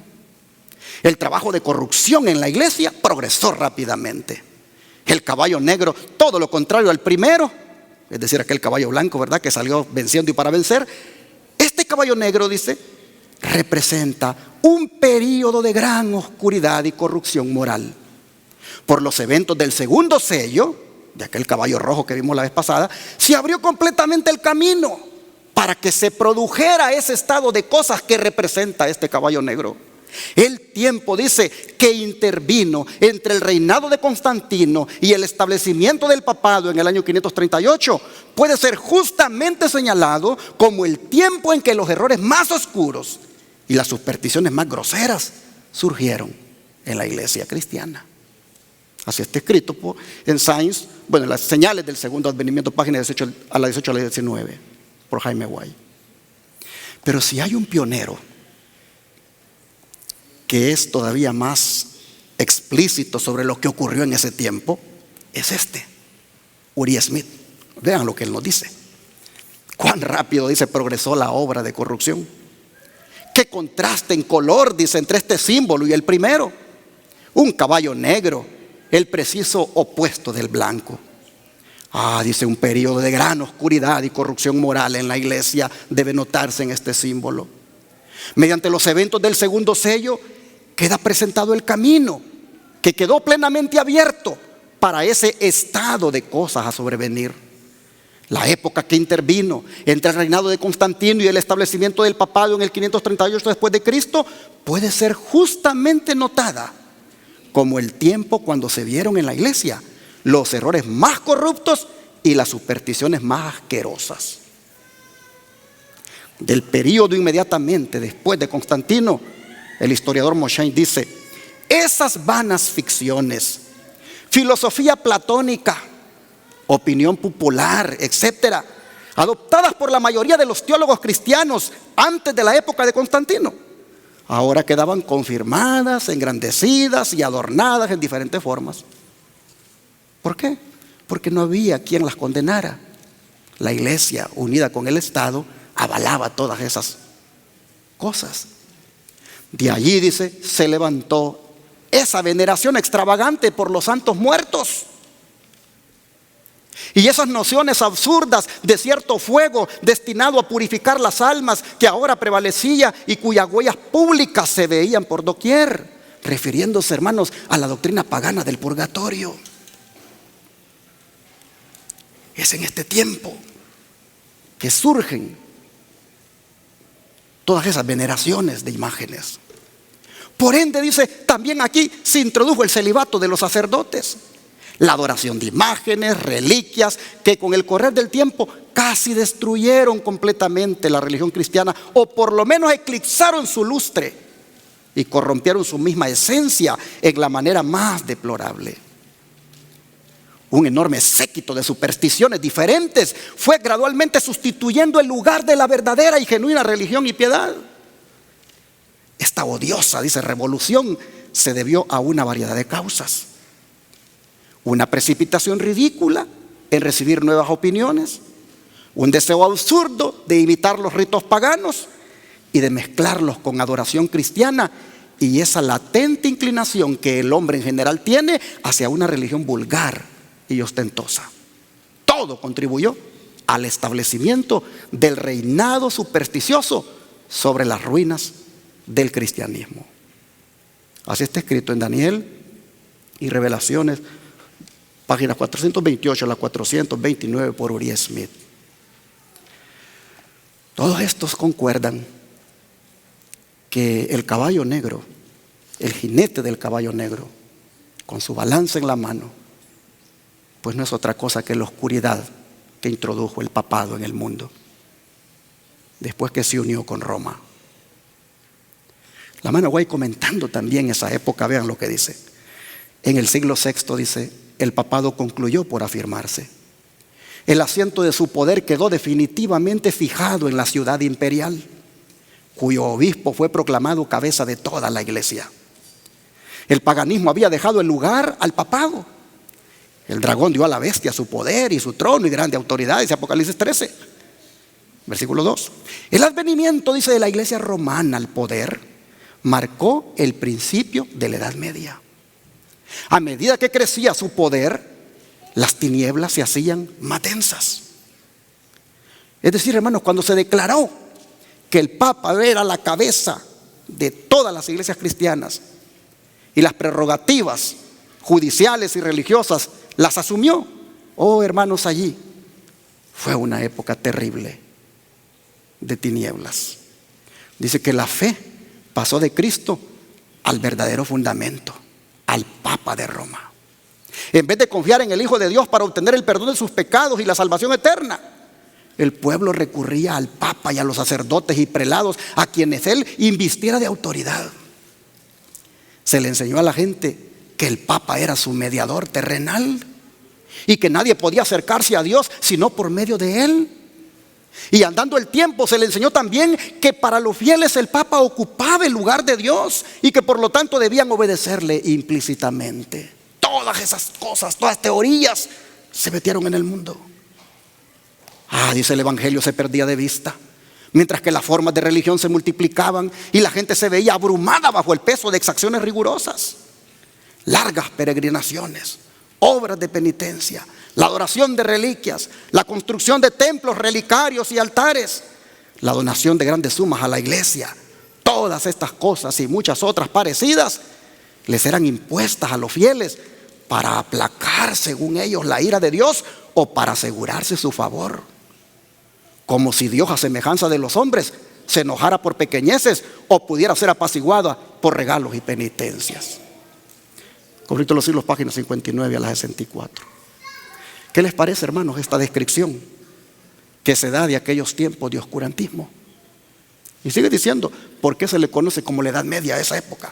El trabajo de corrupción en la iglesia progresó rápidamente. El caballo negro, todo lo contrario al primero, es decir, aquel caballo blanco, ¿verdad?, que salió venciendo y para vencer. Este caballo negro, dice, representa un período de gran oscuridad y corrupción moral. Por los eventos del segundo sello, de aquel caballo rojo que vimos la vez pasada, se abrió completamente el camino para que se produjera ese estado de cosas que representa este caballo negro. El tiempo, dice, que intervino entre el reinado de Constantino y el establecimiento del papado en el año 538 puede ser justamente señalado como el tiempo en que los errores más oscuros y las supersticiones más groseras surgieron en la iglesia cristiana. Así está escrito en Signs, bueno, las señales del segundo advenimiento, página 18 a la 19, por Jaime White. Pero si hay un pionero que es todavía más explícito sobre lo que ocurrió en ese tiempo, es Uriah Smith. Vean lo que él nos dice. Cuán rápido, dice, progresó la obra de corrupción. Qué contraste en color, dice, entre este símbolo y el primero. Un caballo negro, el preciso opuesto del blanco. Dice, un periodo de gran oscuridad y corrupción moral en la iglesia debe notarse en este símbolo. Mediante los eventos del segundo sello queda presentado el camino que quedó plenamente abierto para ese estado de cosas a sobrevenir. La época que intervino entre el reinado de Constantino y el establecimiento del papado en el 538 después de Cristo puede ser justamente notada como el tiempo cuando se vieron en la iglesia los errores más corruptos y las supersticiones más asquerosas. Del periodo inmediatamente después de Constantino, el historiador Mosheim dice: esas vanas ficciones, filosofía platónica, opinión popular, etcétera, adoptadas por la mayoría de los teólogos cristianos antes de la época de Constantino, ahora quedaban confirmadas, engrandecidas y adornadas en diferentes formas. ¿Por qué? Porque no había quien las condenara. La iglesia, unida con el Estado, avalaba todas esas cosas. De allí, dice, se levantó esa veneración extravagante por los santos muertos. Y esas nociones absurdas de cierto fuego destinado a purificar las almas que ahora prevalecía y cuyas huellas públicas se veían por doquier, refiriéndose, hermanos, a la doctrina pagana del purgatorio. Es en este tiempo que surgen todas esas veneraciones de imágenes. Por ende, dice, también aquí se introdujo el celibato de los sacerdotes, la adoración de imágenes, reliquias, que con el correr del tiempo casi destruyeron completamente la religión cristiana, o por lo menos eclipsaron su lustre y corrompieron su misma esencia en la manera más deplorable. Un enorme séquito de supersticiones diferentes fue gradualmente sustituyendo el lugar de la verdadera y genuina religión y piedad. Esta odiosa, dice, revolución se debió a una variedad de causas. Una precipitación ridícula en recibir nuevas opiniones, un deseo absurdo de imitar los ritos paganos y de mezclarlos con adoración cristiana, y esa latente inclinación que el hombre en general tiene hacia una religión vulgar y ostentosa. Todo contribuyó al establecimiento del reinado supersticioso sobre las ruinas del cristianismo. Así está escrito en Daniel y Revelaciones, páginas 428 a la 429 por Uriah Smith. Todos estos concuerdan que el caballo negro, el jinete del caballo negro, con su balanza en la mano, pues no es otra cosa que la oscuridad que introdujo el papado en el mundo después que se unió con Roma. La mano White, comentando también esa época, vean lo que dice. En el siglo VI, dice, el papado concluyó por afirmarse. El asiento de su poder quedó definitivamente fijado en la ciudad imperial, cuyo obispo fue proclamado cabeza de toda la iglesia. El paganismo había dejado el lugar al papado. El dragón dio a la bestia su poder y su trono y grande autoridad, dice Apocalipsis 13. Versículo 2. El advenimiento, dice, de la iglesia romana al poder marcó el principio de la Edad Media. A medida que crecía su poder, las tinieblas se hacían más densas. Es decir, hermanos, cuando se declaró que el Papa era la cabeza de todas las iglesias cristianas y las prerrogativas judiciales y religiosas las asumió, oh hermanos, allí fue una época terrible de tinieblas. Dice que la fe pasó de Cristo al verdadero fundamento, al Papa de Roma. En vez de confiar en el Hijo de Dios para obtener el perdón de sus pecados y la salvación eterna, el pueblo recurría al Papa y a los sacerdotes y prelados a quienes él invistiera de autoridad. Se le enseñó a la gente que el Papa era su mediador terrenal y que nadie podía acercarse a Dios sino por medio de él. Y andando el tiempo se le enseñó también que para los fieles el Papa ocupaba el lugar de Dios y que por lo tanto debían obedecerle implícitamente. Todas esas cosas, todas teorías se metieron en el mundo. Dice, el evangelio se perdía de vista, mientras que las formas de religión se multiplicaban y la gente se veía abrumada bajo el peso de exacciones rigurosas. Largas peregrinaciones, obras de penitencia, la adoración de reliquias, la construcción de templos relicarios y altares, la donación de grandes sumas a la iglesia. Todas estas cosas y muchas otras parecidas les eran impuestas a los fieles para aplacar, según ellos, la ira de Dios o para asegurarse su favor. Como si Dios, a semejanza de los hombres, se enojara por pequeñeces o pudiera ser apaciguada por regalos y penitencias. Conflicto de los Siglos, páginas 59 a la 64. ¿Qué les parece, hermanos, esta descripción que se da de aquellos tiempos de oscurantismo? Y sigue diciendo, ¿por qué se le conoce como la Edad Media a esa época?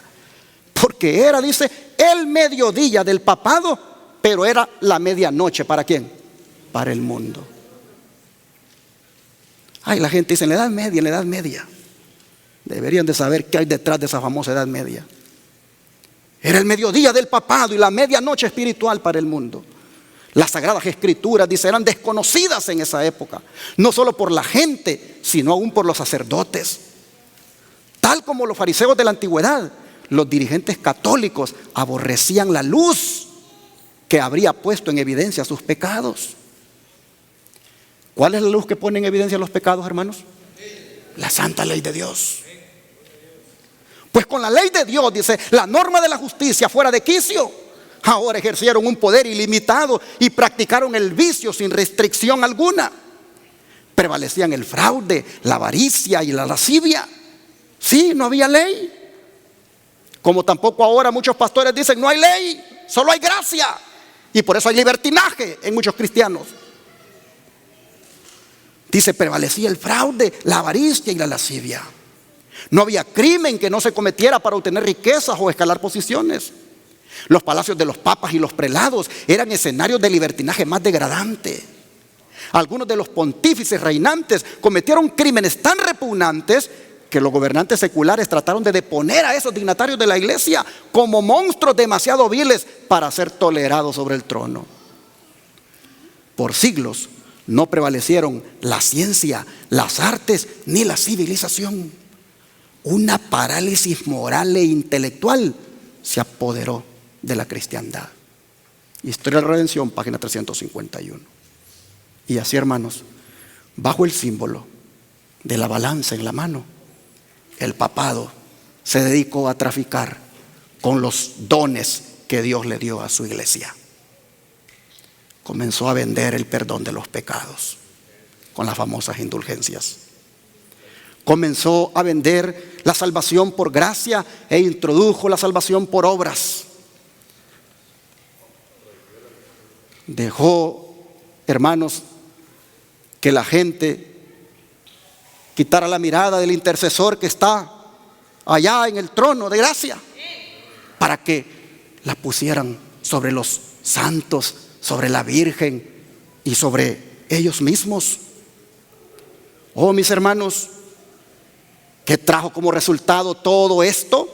Porque era, dice, el mediodía del papado, pero era la medianoche. ¿Para quién? Para el mundo. La gente dice, en la Edad Media. Deberían de saber qué hay detrás de esa famosa Edad Media. Era el mediodía del papado y la medianoche espiritual para el mundo. Las sagradas escrituras, dice, eran desconocidas en esa época, no solo por la gente, sino aún por los sacerdotes. Tal como los fariseos de la antigüedad, los dirigentes católicos aborrecían la luz que habría puesto en evidencia sus pecados. ¿Cuál es la luz que pone en evidencia los pecados, hermanos? La santa ley de Dios. Pues con la ley de Dios, dice, la norma de la justicia fuera de quicio, ahora ejercieron un poder ilimitado y practicaron el vicio sin restricción alguna. Prevalecían el fraude, la avaricia y la lascivia. Sí, no había ley. Como tampoco ahora muchos pastores dicen, no hay ley, solo hay gracia. Y por eso hay libertinaje en muchos cristianos. Dice, prevalecía el fraude, la avaricia y la lascivia. No había crimen que no se cometiera para obtener riquezas o escalar posiciones. Los palacios de los papas y los prelados eran escenarios de libertinaje más degradante. Algunos de los pontífices reinantes cometieron crímenes tan repugnantes que los gobernantes seculares trataron de deponer a esos dignatarios de la iglesia como monstruos demasiado viles para ser tolerados sobre el trono. Por siglos no prevalecieron la ciencia, las artes ni la civilización. Una parálisis moral e intelectual se apoderó de la cristiandad. Historia de la Redención, página 351. Y así, hermanos, bajo el símbolo de la balanza en la mano, el papado se dedicó a traficar con los dones que Dios le dio a su iglesia. Comenzó a vender el perdón de los pecados con las famosas indulgencias. Comenzó a vender la salvación por gracia e introdujo la salvación por obras. Dejó, hermanos, que la gente quitara la mirada del intercesor que está allá en el trono de gracia, para que la pusieran sobre los santos, sobre la Virgen y sobre ellos mismos. Oh, mis hermanos, ¿qué trajo como resultado todo esto?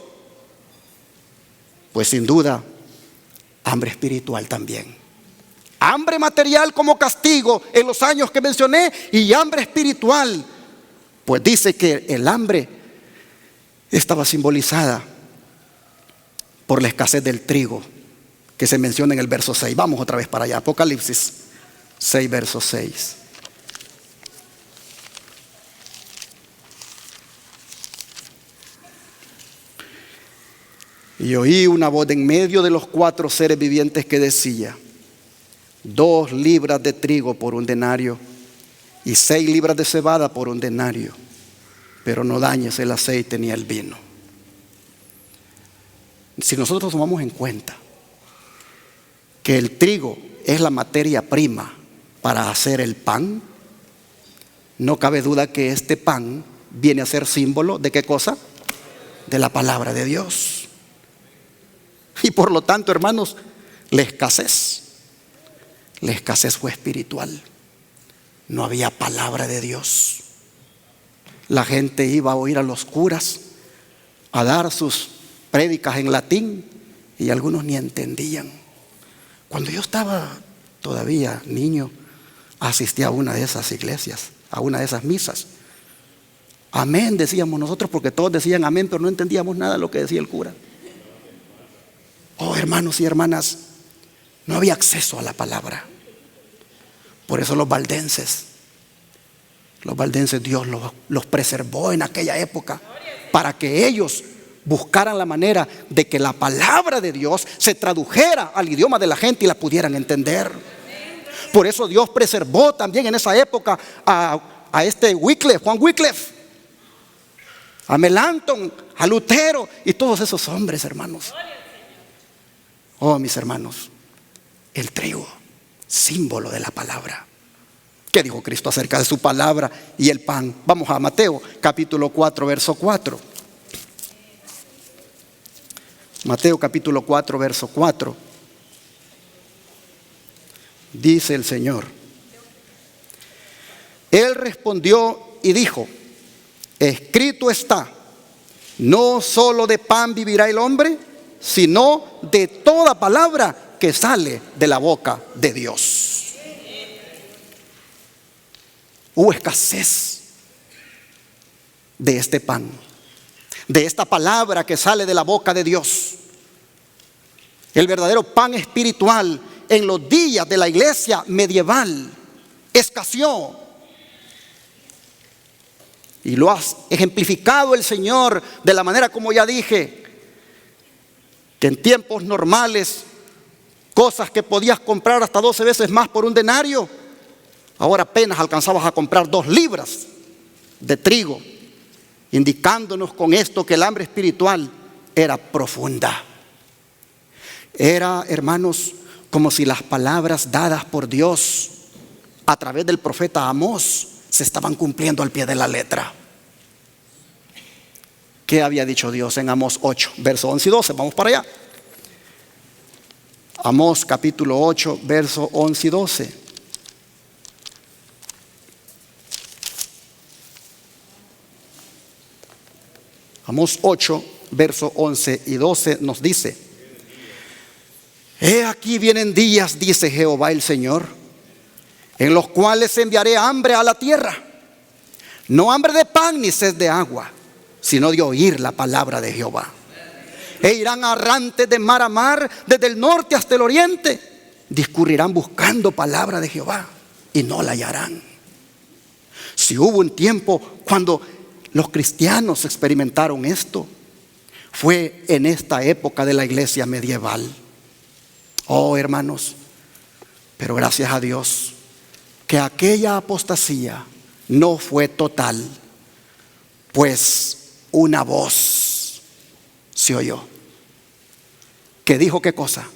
Pues sin duda, hambre espiritual también. Hambre material como castigo en los años que mencioné y hambre espiritual. Pues dice que el hambre estaba simbolizada por la escasez del trigo que se menciona en el verso 6. Vamos otra vez para allá. Apocalipsis 6, verso 6. Y oí una voz de en medio de los 4 seres vivientes que decía: 2 libras de trigo por un denario y 6 libras de cebada por un denario, pero no dañes el aceite ni el vino. Si nosotros tomamos en cuenta que el trigo es la materia prima para hacer el pan, no cabe duda que este pan viene a ser símbolo ¿de qué cosa? De la palabra de Dios. Y por lo tanto, hermanos, la escasez fue espiritual. No había palabra de Dios. La gente iba a oír a los curas a dar sus prédicas en latín y algunos ni entendían. Cuando yo estaba todavía niño, asistí a una de esas iglesias, a una de esas misas. Amén decíamos nosotros, porque todos decían amén, pero no entendíamos nada de lo que decía el cura. Oh, hermanos y hermanas, no había acceso a la palabra. Por eso los valdenses Dios los preservó en aquella época para que ellos buscaran la manera de que la palabra de Dios se tradujera al idioma de la gente y la pudieran entender. Por eso Dios preservó también en esa época a este Wycliffe, Juan Wycliffe, a Melanchthon, a Lutero y todos esos hombres, hermanos. Oh, mis hermanos, el trigo, símbolo de la palabra. ¿Qué dijo Cristo acerca de su palabra y el pan? Vamos a Mateo capítulo 4, verso 4. Mateo capítulo 4, verso 4. Dice el Señor: Él respondió y dijo: escrito está, no solo de pan vivirá el hombre, sino de toda palabra que sale de la boca de Dios. Hubo escasez de este pan, de esta palabra que sale de la boca de Dios. El verdadero pan espiritual en los días de la iglesia medieval escaseó. Y lo ha ejemplificado el Señor de la manera como ya dije, que en tiempos normales, cosas que podías comprar hasta 12 veces más por un denario, ahora apenas alcanzabas a comprar 2 libras de trigo, indicándonos con esto que el hambre espiritual era profunda. Era, hermanos, como si las palabras dadas por Dios a través del profeta Amós se estaban cumpliendo al pie de la letra. ¿Qué había dicho Dios en Amós 8, verso 11 y 12? Vamos para allá. Amós capítulo 8, verso 11 y 12. Amós 8, verso 11 y 12 nos dice: he aquí vienen días, dice Jehová el Señor, en los cuales enviaré hambre a la tierra, no hambre de pan ni sed de agua, sino de oír la palabra de Jehová. E irán errantes de mar a mar, desde el norte hasta el oriente, discurrirán buscando palabra de Jehová y no la hallarán. Si hubo un tiempo cuando los cristianos experimentaron esto, fue en esta época de la iglesia medieval. Oh, hermanos, pero gracias a Dios que aquella apostasía no fue total, pues una voz se oyó que dijo: ¿qué cosa?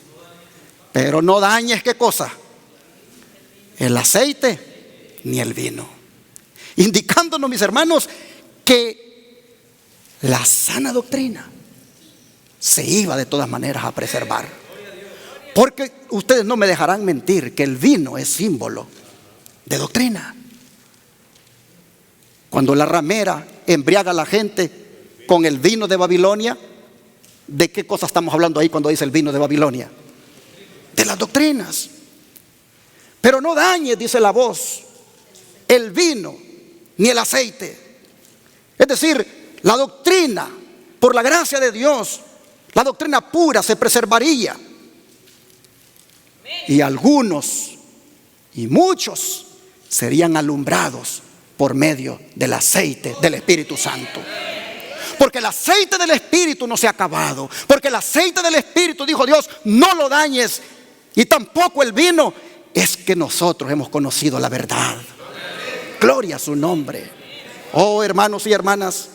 Pero no dañes, ¿qué cosa? El aceite ni el vino. Indicándonos, mis hermanos, que la sana doctrina se iba de todas maneras a preservar. Porque ustedes no me dejarán mentir que el vino es símbolo de doctrina. Cuando la ramera embriaga a la gente con el vino de Babilonia, ¿de qué cosa estamos hablando ahí cuando dice el vino de Babilonia? De las doctrinas. Pero no dañes, dice la voz, el vino ni el aceite. Es decir, la doctrina, por la gracia de Dios, la doctrina pura se preservaría. Y algunos y muchos serían alumbrados por medio del aceite del Espíritu Santo. Porque el aceite del Espíritu no se ha acabado. Porque el aceite del Espíritu, dijo Dios, no lo dañes. Y tampoco el vino. Es que nosotros hemos conocido la verdad. Gloria a su nombre. Oh, hermanos y hermanas.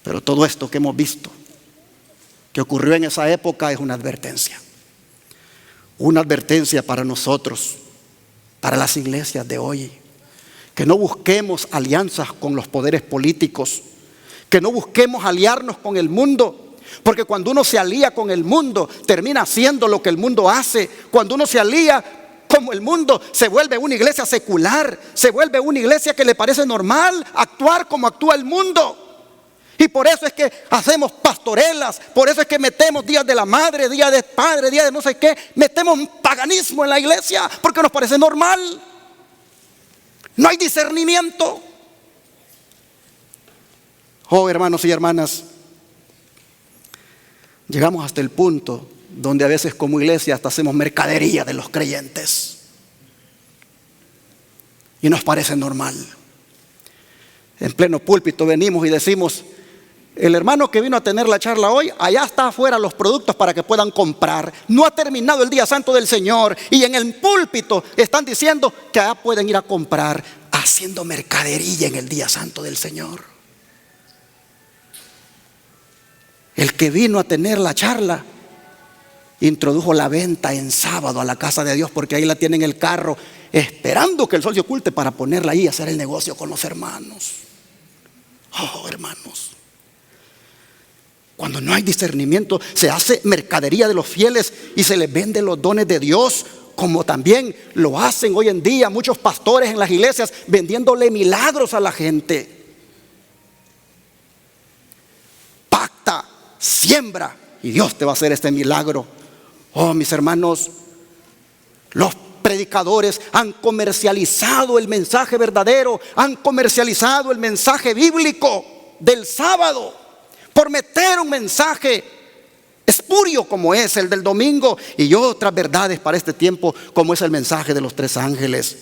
Pero todo esto que hemos visto, que ocurrió en esa época, es una advertencia. Una advertencia para nosotros, para las iglesias de hoy. Que no busquemos alianzas con los poderes políticos. Que no busquemos aliarnos con el mundo. Porque cuando uno se alía con el mundo, termina haciendo lo que el mundo hace. Cuando uno se alía como el mundo, se vuelve una iglesia secular. Se vuelve una iglesia que le parece normal actuar como actúa el mundo. Y por eso es que hacemos pastorelas. Por eso es que metemos días de la madre, día de padre, día de no sé qué. Metemos un paganismo en la iglesia porque nos parece normal. No hay discernimiento. Oh, hermanos y hermanas, llegamos hasta el punto donde a veces como iglesia hasta hacemos mercadería de los creyentes. Y nos parece normal. En pleno púlpito venimos y decimos: el hermano que vino a tener la charla hoy, allá está afuera los productos para que puedan comprar. No ha terminado el día santo del Señor. Y en el púlpito están diciendo que allá pueden ir a comprar, haciendo mercadería en el día santo del Señor. El que vino a tener la charla introdujo la venta en sábado a la casa de Dios, porque ahí la tienen en el carro, esperando que el sol se oculte para ponerla ahí y hacer el negocio con los hermanos. Oh, hermanos, cuando no hay discernimiento, se hace mercadería de los fieles y se les venden los dones de Dios, como también lo hacen hoy en día muchos pastores en las iglesias, vendiéndole milagros a la gente. Pacta, siembra y Dios te va a hacer este milagro. Oh, mis hermanos, los predicadores han comercializado el mensaje verdadero, han comercializado el mensaje bíblico del sábado por meter un mensaje espurio como es el del domingo y otras verdades para este tiempo como es el mensaje de los 3 ángeles.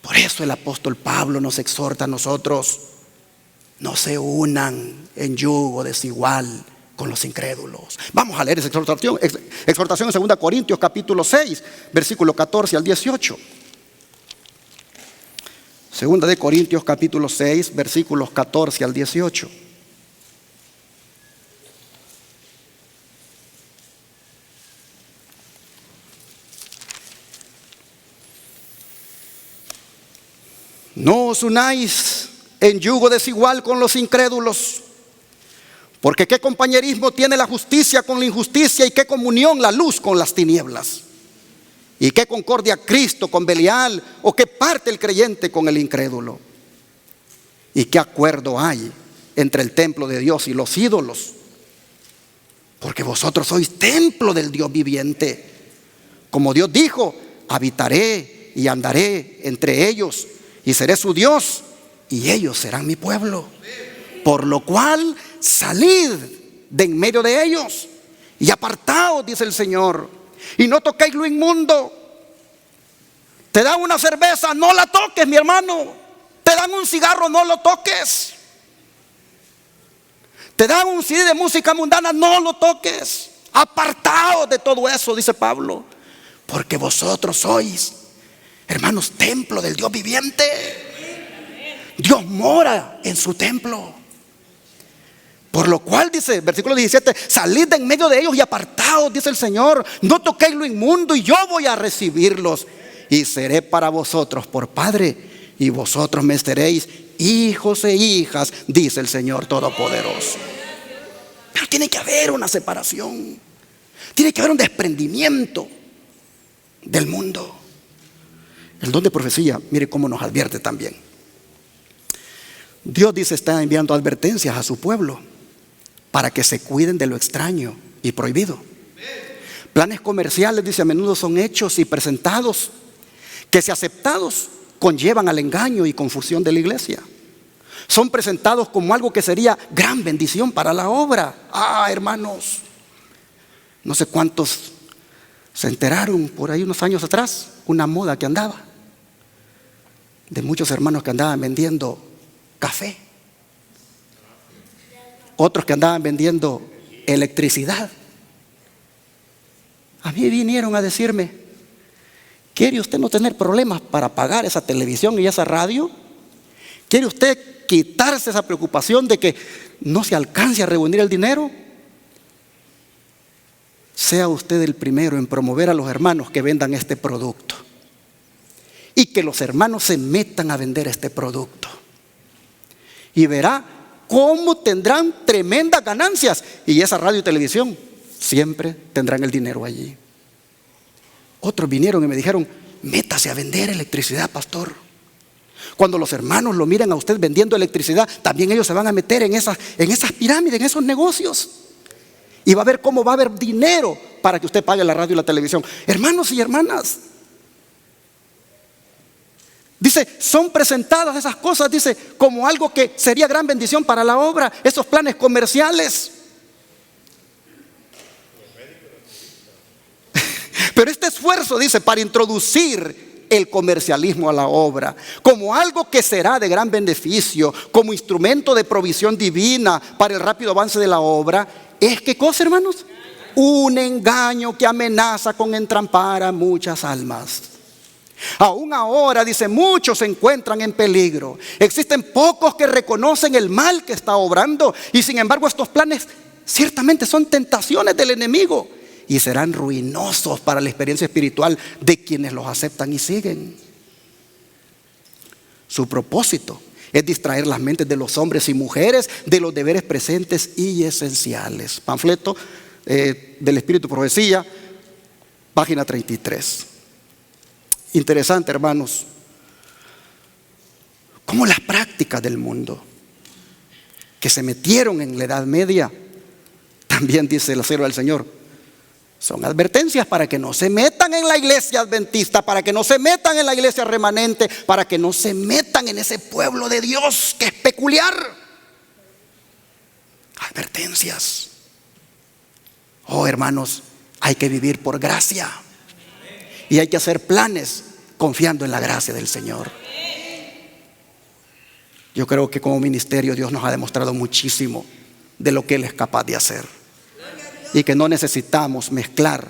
Por eso el apóstol Pablo nos exhorta a nosotros: no se unan en yugo desigual con los incrédulos. Vamos a leer esa exhortación en 2 Corintios capítulo 6, versículo 14 al 18. 2 de Corintios capítulo 6, versículos 14 al 18. No os unáis en yugo desigual con los incrédulos. Porque qué compañerismo tiene la justicia con la injusticia, y qué comunión la luz con las tinieblas. Y qué concordia Cristo con Belial, o qué parte el creyente con el incrédulo. Y qué acuerdo hay entre el templo de Dios y los ídolos. Porque vosotros sois templo del Dios viviente. Como Dios dijo: habitaré y andaré entre ellos, y seré su Dios, y ellos serán mi pueblo. Por lo cual, salid de en medio de ellos y apartaos, dice el Señor, y no toquéis lo inmundo. Te dan una cerveza, no la toques, mi hermano. Te dan un cigarro, no lo toques. Te dan un CD de música mundana, no lo toques. Apartaos de todo eso, dice Pablo, porque vosotros sois, hermanos, templo del Dios viviente. Dios mora en su templo. Por lo cual, dice, versículo 17: salid de en medio de ellos y apartaos, dice el Señor. No toquéis lo inmundo, y yo voy a recibirlos, y seré para vosotros por Padre, y vosotros me seréis hijos e hijas, dice el Señor Todopoderoso. Pero tiene que haber una separación, tiene que haber un desprendimiento del mundo. El don de profecía, mire cómo nos advierte también. Dios dice: está enviando advertencias a su pueblo para que se cuiden de lo extraño y prohibido, Planes comerciales, dice, a menudo son hechos y presentados que, si aceptados, conllevan al engaño y confusión de la iglesia. Son presentados como algo que sería gran bendición para la obra. Hermanos, no sé cuántos se enteraron por ahí unos años atrás, una moda que andaba, de muchos hermanos que andaban vendiendo café, otros que andaban vendiendo electricidad. A mí vinieron a decirme: ¿quiere usted no tener problemas para pagar esa televisión y esa radio? ¿Quiere usted quitarse esa preocupación de que no se alcance a reunir el dinero? Sea usted el primero en promover a los hermanos que vendan este producto, y que los hermanos se metan a vender este producto, y verá cómo tendrán tremendas ganancias, y esa radio y televisión siempre tendrán el dinero allí. Otros vinieron y me dijeron: métase a vender electricidad, pastor. Cuando los hermanos lo miren a usted vendiendo electricidad, también ellos se van a meter en esas pirámides, en esos negocios, y va a ver cómo va a haber dinero para que usted pague la radio y la televisión. Hermanos y hermanas, dice, son presentadas esas cosas, dice, como algo que sería gran bendición para la obra, esos planes comerciales. Pero este esfuerzo, dice, para introducir el comercialismo a la obra como algo que será de gran beneficio, como instrumento de provisión divina para el rápido avance de la obra, es, ¿qué cosa, hermanos? Un engaño que amenaza con entrampar a muchas almas. Aún ahora, dice, muchos se encuentran en peligro. Existen pocos que reconocen el mal que está obrando, y sin embargo estos planes ciertamente son tentaciones del enemigo y serán ruinosos para la experiencia espiritual de quienes los aceptan y siguen. Su propósito es distraer las mentes de los hombres y mujeres de los deberes presentes y esenciales. Panfleto del Espíritu y Profecía, página 33. Interesante, hermanos, cómo las prácticas del mundo que se metieron en la Edad Media, también dice la sierva del Señor, son advertencias para que no se metan en la iglesia adventista, para que no se metan en la iglesia remanente, para que no se metan en ese pueblo de Dios que es peculiar. Advertencias. Oh, hermanos, hay que vivir por gracia. Y hay que hacer planes confiando en la gracia del Señor. Yo creo que como ministerio Dios nos ha demostrado muchísimo de lo que Él es capaz de hacer. Y que no necesitamos mezclar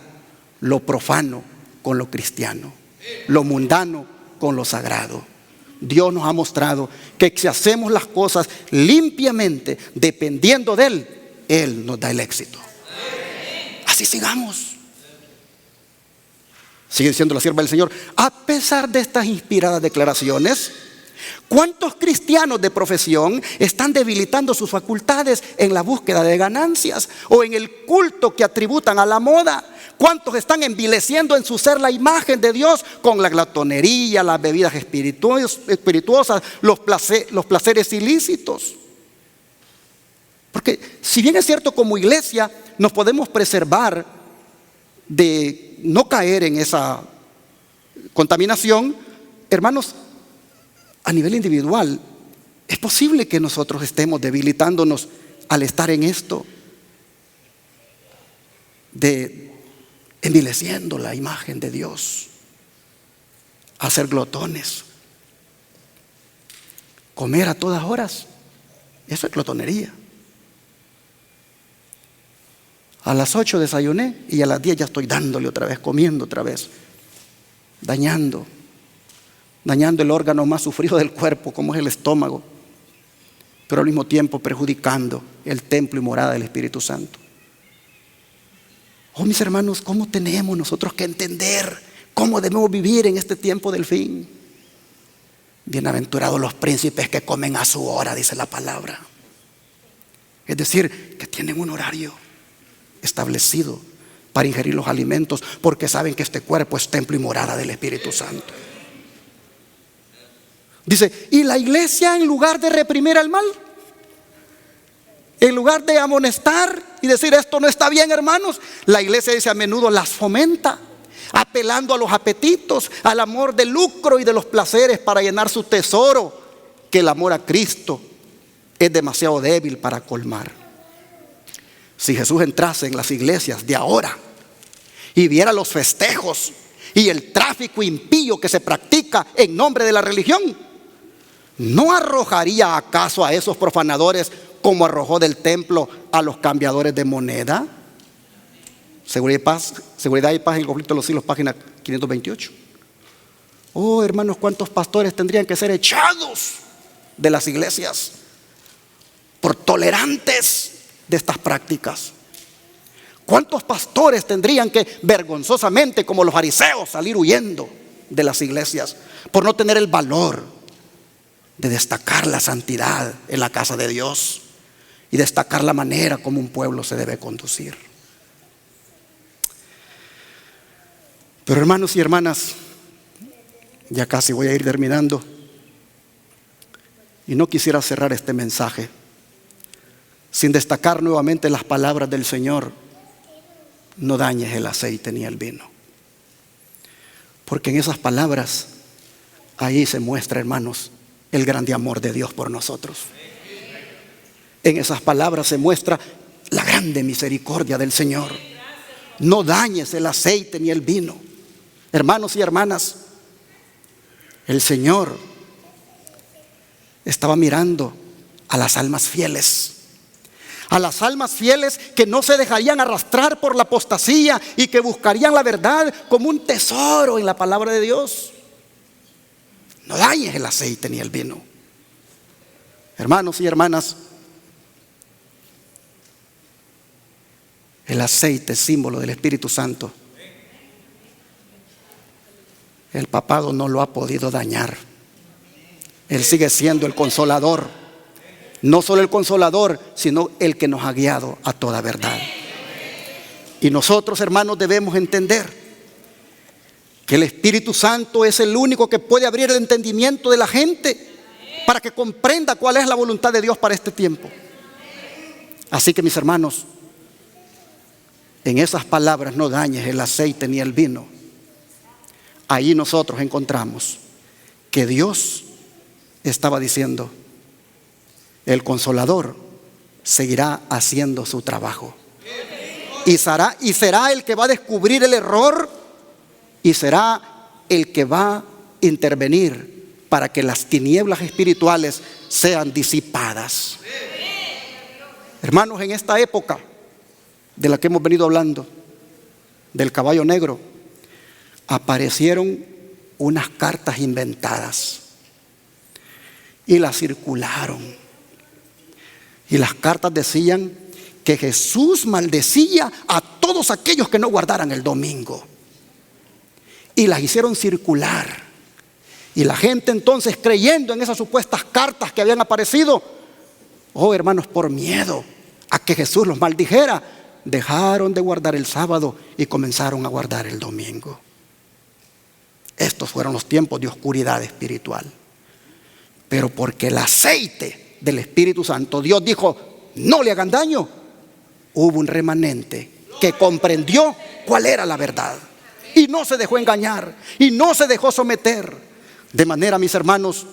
lo profano con lo cristiano, lo mundano con lo sagrado. Dios nos ha mostrado que si hacemos las cosas limpiamente, dependiendo de Él, Él nos da el éxito. Así sigamos. Sigue diciendo la sierva del Señor: a pesar de estas inspiradas declaraciones, ¿cuántos cristianos de profesión están debilitando sus facultades en la búsqueda de ganancias o en el culto que atributan a la moda? ¿Cuántos están envileciendo en su ser la imagen de Dios con la glotonería, las bebidas espirituosas, los placeres ilícitos? Porque si bien es cierto, como iglesia nos podemos preservar de no caer en esa contaminación, hermanos, a nivel individual es posible que nosotros estemos debilitándonos al estar en esto de envileciendo la imagen de Dios, a ser glotones, comer a todas horas. Eso es glotonería. A las 8 desayuné y a las 10 ya estoy dándole otra vez, comiendo otra vez, dañando el órgano más sufrido del cuerpo, como es el estómago, pero al mismo tiempo perjudicando el templo y morada del Espíritu Santo. Oh, mis hermanos, ¿cómo tenemos nosotros que entender cómo debemos vivir en este tiempo del fin? Bienaventurados los príncipes que comen a su hora, dice la palabra. Es decir, que tienen un horario establecido para ingerir los alimentos, porque saben que este cuerpo es templo y morada del Espíritu Santo. Dice, y la iglesia, en lugar de reprimir al mal, en lugar de amonestar y decir esto no está bien, hermanos, la iglesia dice a menudo las fomenta, apelando a los apetitos, al amor del lucro y de los placeres para llenar su tesoro, que el amor a Cristo es demasiado débil para colmar. Si Jesús entrase en las iglesias de ahora y viera los festejos y el tráfico impío que se practica en nombre de la religión, ¿no arrojaría acaso a esos profanadores como arrojó del templo a los cambiadores de moneda? Seguridad y Paz en el conflicto de los siglos, página 528. Oh, hermanos, ¿cuántos pastores tendrían que ser echados de las iglesias por tolerantes de estas prácticas? ¿Cuántos pastores tendrían que vergonzosamente, como los fariseos, salir huyendo de las iglesias por no tener el valor de destacar la santidad en la casa de Dios y destacar la manera como un pueblo se debe conducir? Pero hermanos y hermanas, ya casi voy a ir terminando y no quisiera cerrar este mensaje sin destacar nuevamente las palabras del Señor: no dañes el aceite ni el vino. Porque en esas palabras, ahí se muestra, hermanos, el grande amor de Dios por nosotros. En esas palabras se muestra la grande misericordia del Señor. No dañes el aceite ni el vino. Hermanos y hermanas, el Señor estaba mirando a las almas fieles. A las almas fieles que no se dejarían arrastrar por la apostasía y que buscarían la verdad como un tesoro en la palabra de Dios. No dañes el aceite ni el vino. Hermanos y hermanas, el aceite es símbolo del Espíritu Santo. El papado no lo ha podido dañar. Él sigue siendo el consolador. No solo el consolador, sino el que nos ha guiado a toda verdad. Y nosotros, hermanos, debemos entender que el Espíritu Santo es el único que puede abrir el entendimiento de la gente para que comprenda cuál es la voluntad de Dios para este tiempo. Así que, mis hermanos, en esas palabras, no dañes el aceite ni el vino. Ahí nosotros encontramos que Dios estaba diciendo: el Consolador seguirá haciendo su trabajo. Y será el que va a descubrir el error y será el que va a intervenir para que las tinieblas espirituales sean disipadas. Hermanos, en esta época de la que hemos venido hablando, del caballo negro, aparecieron unas cartas inventadas y las circularon. Y las cartas decían que Jesús maldecía a todos aquellos que no guardaran el domingo. Y las hicieron circular. Y la gente entonces, creyendo en esas supuestas cartas que habían aparecido, oh hermanos, por miedo a que Jesús los maldijera, dejaron de guardar el sábado y comenzaron a guardar el domingo. Estos fueron los tiempos de oscuridad espiritual. Pero porque el aceite del Espíritu Santo, Dios dijo: no le hagan daño, hubo un remanente que comprendió cuál era la verdad y no se dejó engañar y no se dejó someter. De manera, mis hermanos,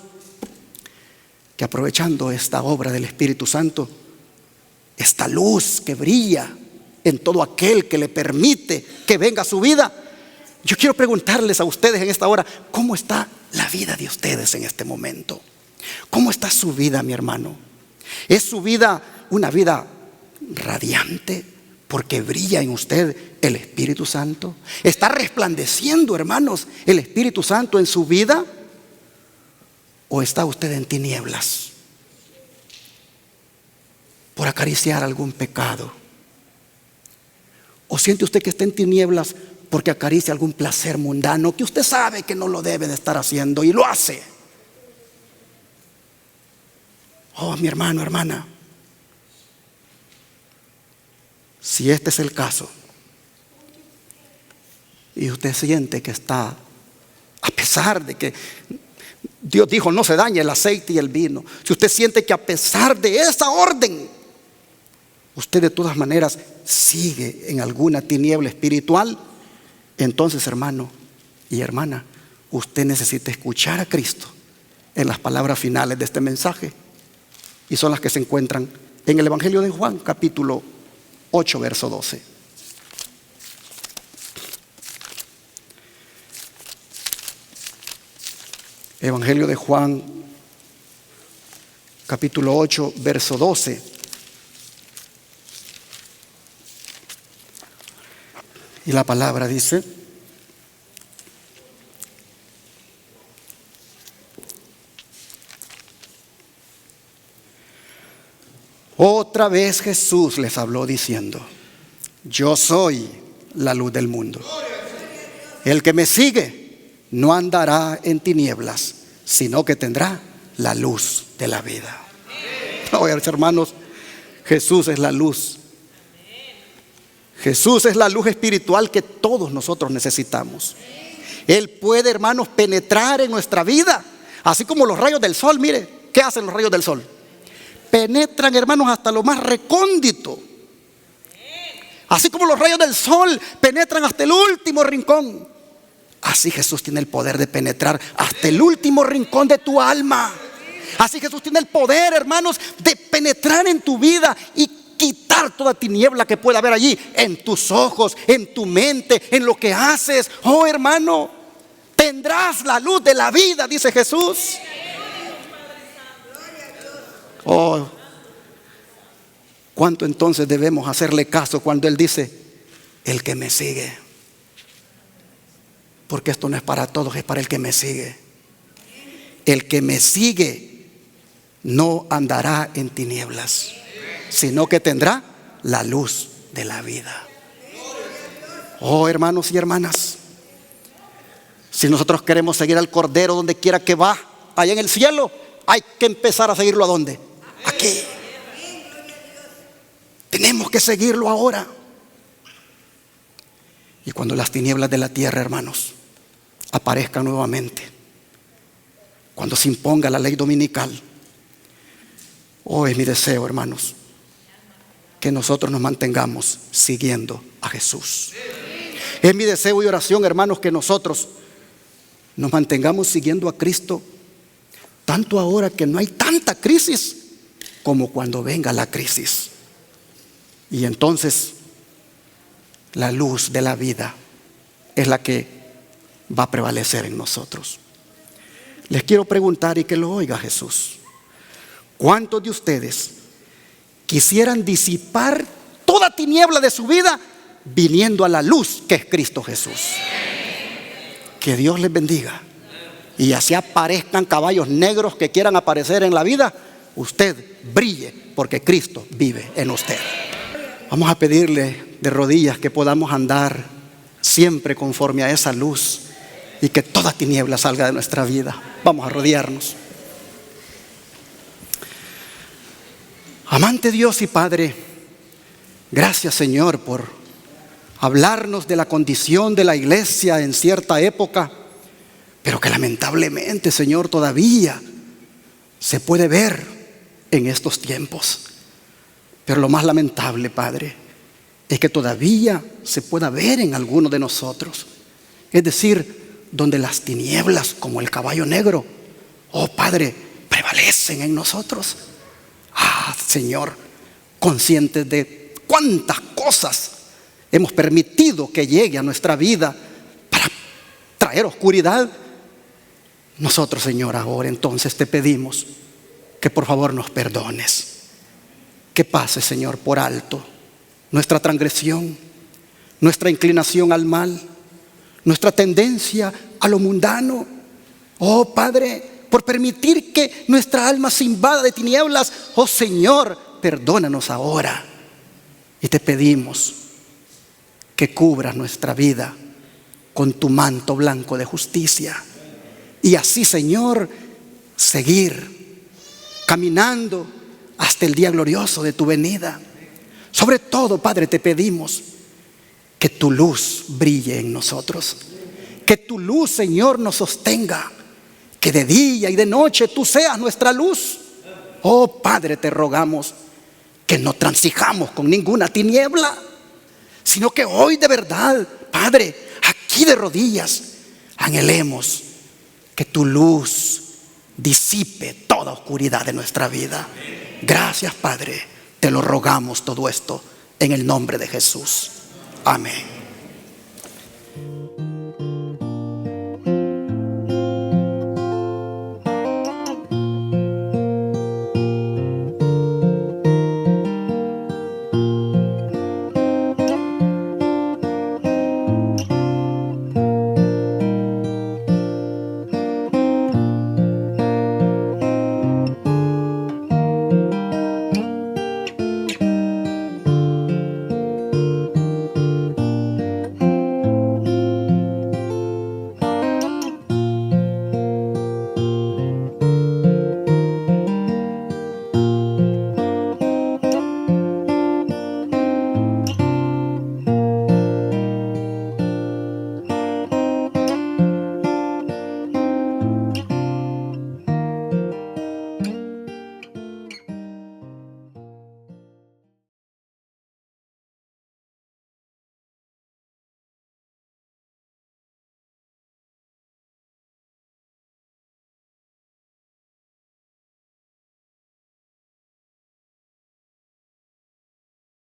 que aprovechando esta obra del Espíritu Santo, esta luz que brilla en todo aquel que le permite que venga a su vida, yo quiero preguntarles a ustedes en esta hora: ¿cómo está la vida de ustedes en este momento? ¿Cómo está su vida, mi hermano? ¿Es su vida una vida radiante porque brilla en usted el Espíritu Santo? ¿Está resplandeciendo, hermanos, el Espíritu Santo en su vida? ¿O está usted en tinieblas por acariciar algún pecado? ¿O siente usted que está en tinieblas porque acaricia algún placer mundano que usted sabe que no lo debe de estar haciendo y lo hace? Oh, mi hermano, hermana, si este es el caso y usted siente que está, a pesar de que Dios dijo no se dañe el aceite y el vino, si usted siente que a pesar de esa orden usted de todas maneras sigue en alguna tiniebla espiritual, entonces, hermano y hermana, usted necesita escuchar a Cristo en las palabras finales de este mensaje, y son las que se encuentran en el Evangelio de Juan, capítulo 8, verso 12. Evangelio de Juan, capítulo 8, verso 12. Y la palabra dice: otra vez Jesús les habló diciendo: yo soy la luz del mundo. El que me sigue no andará en tinieblas, sino que tendrá la luz de la vida. Oigan, hermanos, Jesús es la luz. Jesús es la luz espiritual que todos nosotros necesitamos. Él puede, hermanos, penetrar en nuestra vida, así como los rayos del sol. Mire, ¿qué hacen los rayos del sol? Penetran, hermanos, hasta lo más recóndito. Así como los rayos del sol penetran hasta el último rincón, así Jesús tiene el poder de penetrar hasta el último rincón de tu alma. Así Jesús tiene el poder, hermanos, de penetrar en tu vida y quitar toda tiniebla que pueda haber allí, en tus ojos, en tu mente, en lo que haces. Oh, hermano, tendrás la luz de la vida, dice Jesús. Oh, ¿cuánto entonces debemos hacerle caso cuando Él dice: el que me sigue? Porque esto no es para todos, es para el que me sigue. El que me sigue no andará en tinieblas, sino que tendrá la luz de la vida. Oh, hermanos y hermanas, si nosotros queremos seguir al Cordero donde quiera que va, allá en el cielo, hay que empezar a seguirlo. ¿A dónde? Aquí. Tenemos que seguirlo ahora. Y cuando las tinieblas de la tierra, hermanos, aparezcan nuevamente, cuando se imponga la ley dominical, oh, es mi deseo, hermanos, que nosotros nos mantengamos siguiendo a Jesús. Es mi deseo y oración, hermanos, que nosotros nos mantengamos siguiendo a Cristo, tanto ahora que no hay tanta crisis, como cuando venga la crisis. Y entonces la luz de la vida es la que va a prevalecer en nosotros. Les quiero preguntar, y que lo oiga Jesús: ¿cuántos de ustedes quisieran disipar toda tiniebla de su vida viniendo a la luz que es Cristo Jesús? Que Dios les bendiga. Y así aparezcan caballos negros que quieran aparecer en la vida, usted brille porque Cristo vive en usted. Vamos a pedirle de rodillas que podamos andar siempre conforme a esa luz y que toda tiniebla salga de nuestra vida. Vamos a arrodillarnos. Amante Dios y Padre, gracias, Señor, por hablarnos de la condición de la iglesia en cierta época, pero que lamentablemente, Señor, todavía se puede ver en estos tiempos. Pero lo más lamentable, Padre, es que todavía se pueda ver en algunos de nosotros. Es decir, donde las tinieblas, como el caballo negro, oh Padre, prevalecen en nosotros. Ah, Señor, conscientes de cuántas cosas hemos permitido que llegue a nuestra vida para traer oscuridad. Nosotros, Señor, ahora entonces te pedimos que por favor nos perdones, que pase, Señor, por alto nuestra transgresión, nuestra inclinación al mal, nuestra tendencia a lo mundano. Oh Padre, por permitir que nuestra alma se invada de tinieblas. Oh Señor, perdónanos ahora. Y te pedimos que cubras nuestra vida con tu manto blanco de justicia. Y así, Señor, seguir caminando hasta el día glorioso de tu venida. Sobre todo, Padre, te pedimos que tu luz brille en nosotros. Que tu luz, Señor, nos sostenga. Que de día y de noche tú seas nuestra luz. Oh Padre, te rogamos que no transijamos con ninguna tiniebla, sino que hoy de verdad, Padre, aquí de rodillas, anhelemos que tu luz disipe toda oscuridad de nuestra vida. Gracias, Padre, te lo rogamos todo esto en el nombre de Jesús. Amén.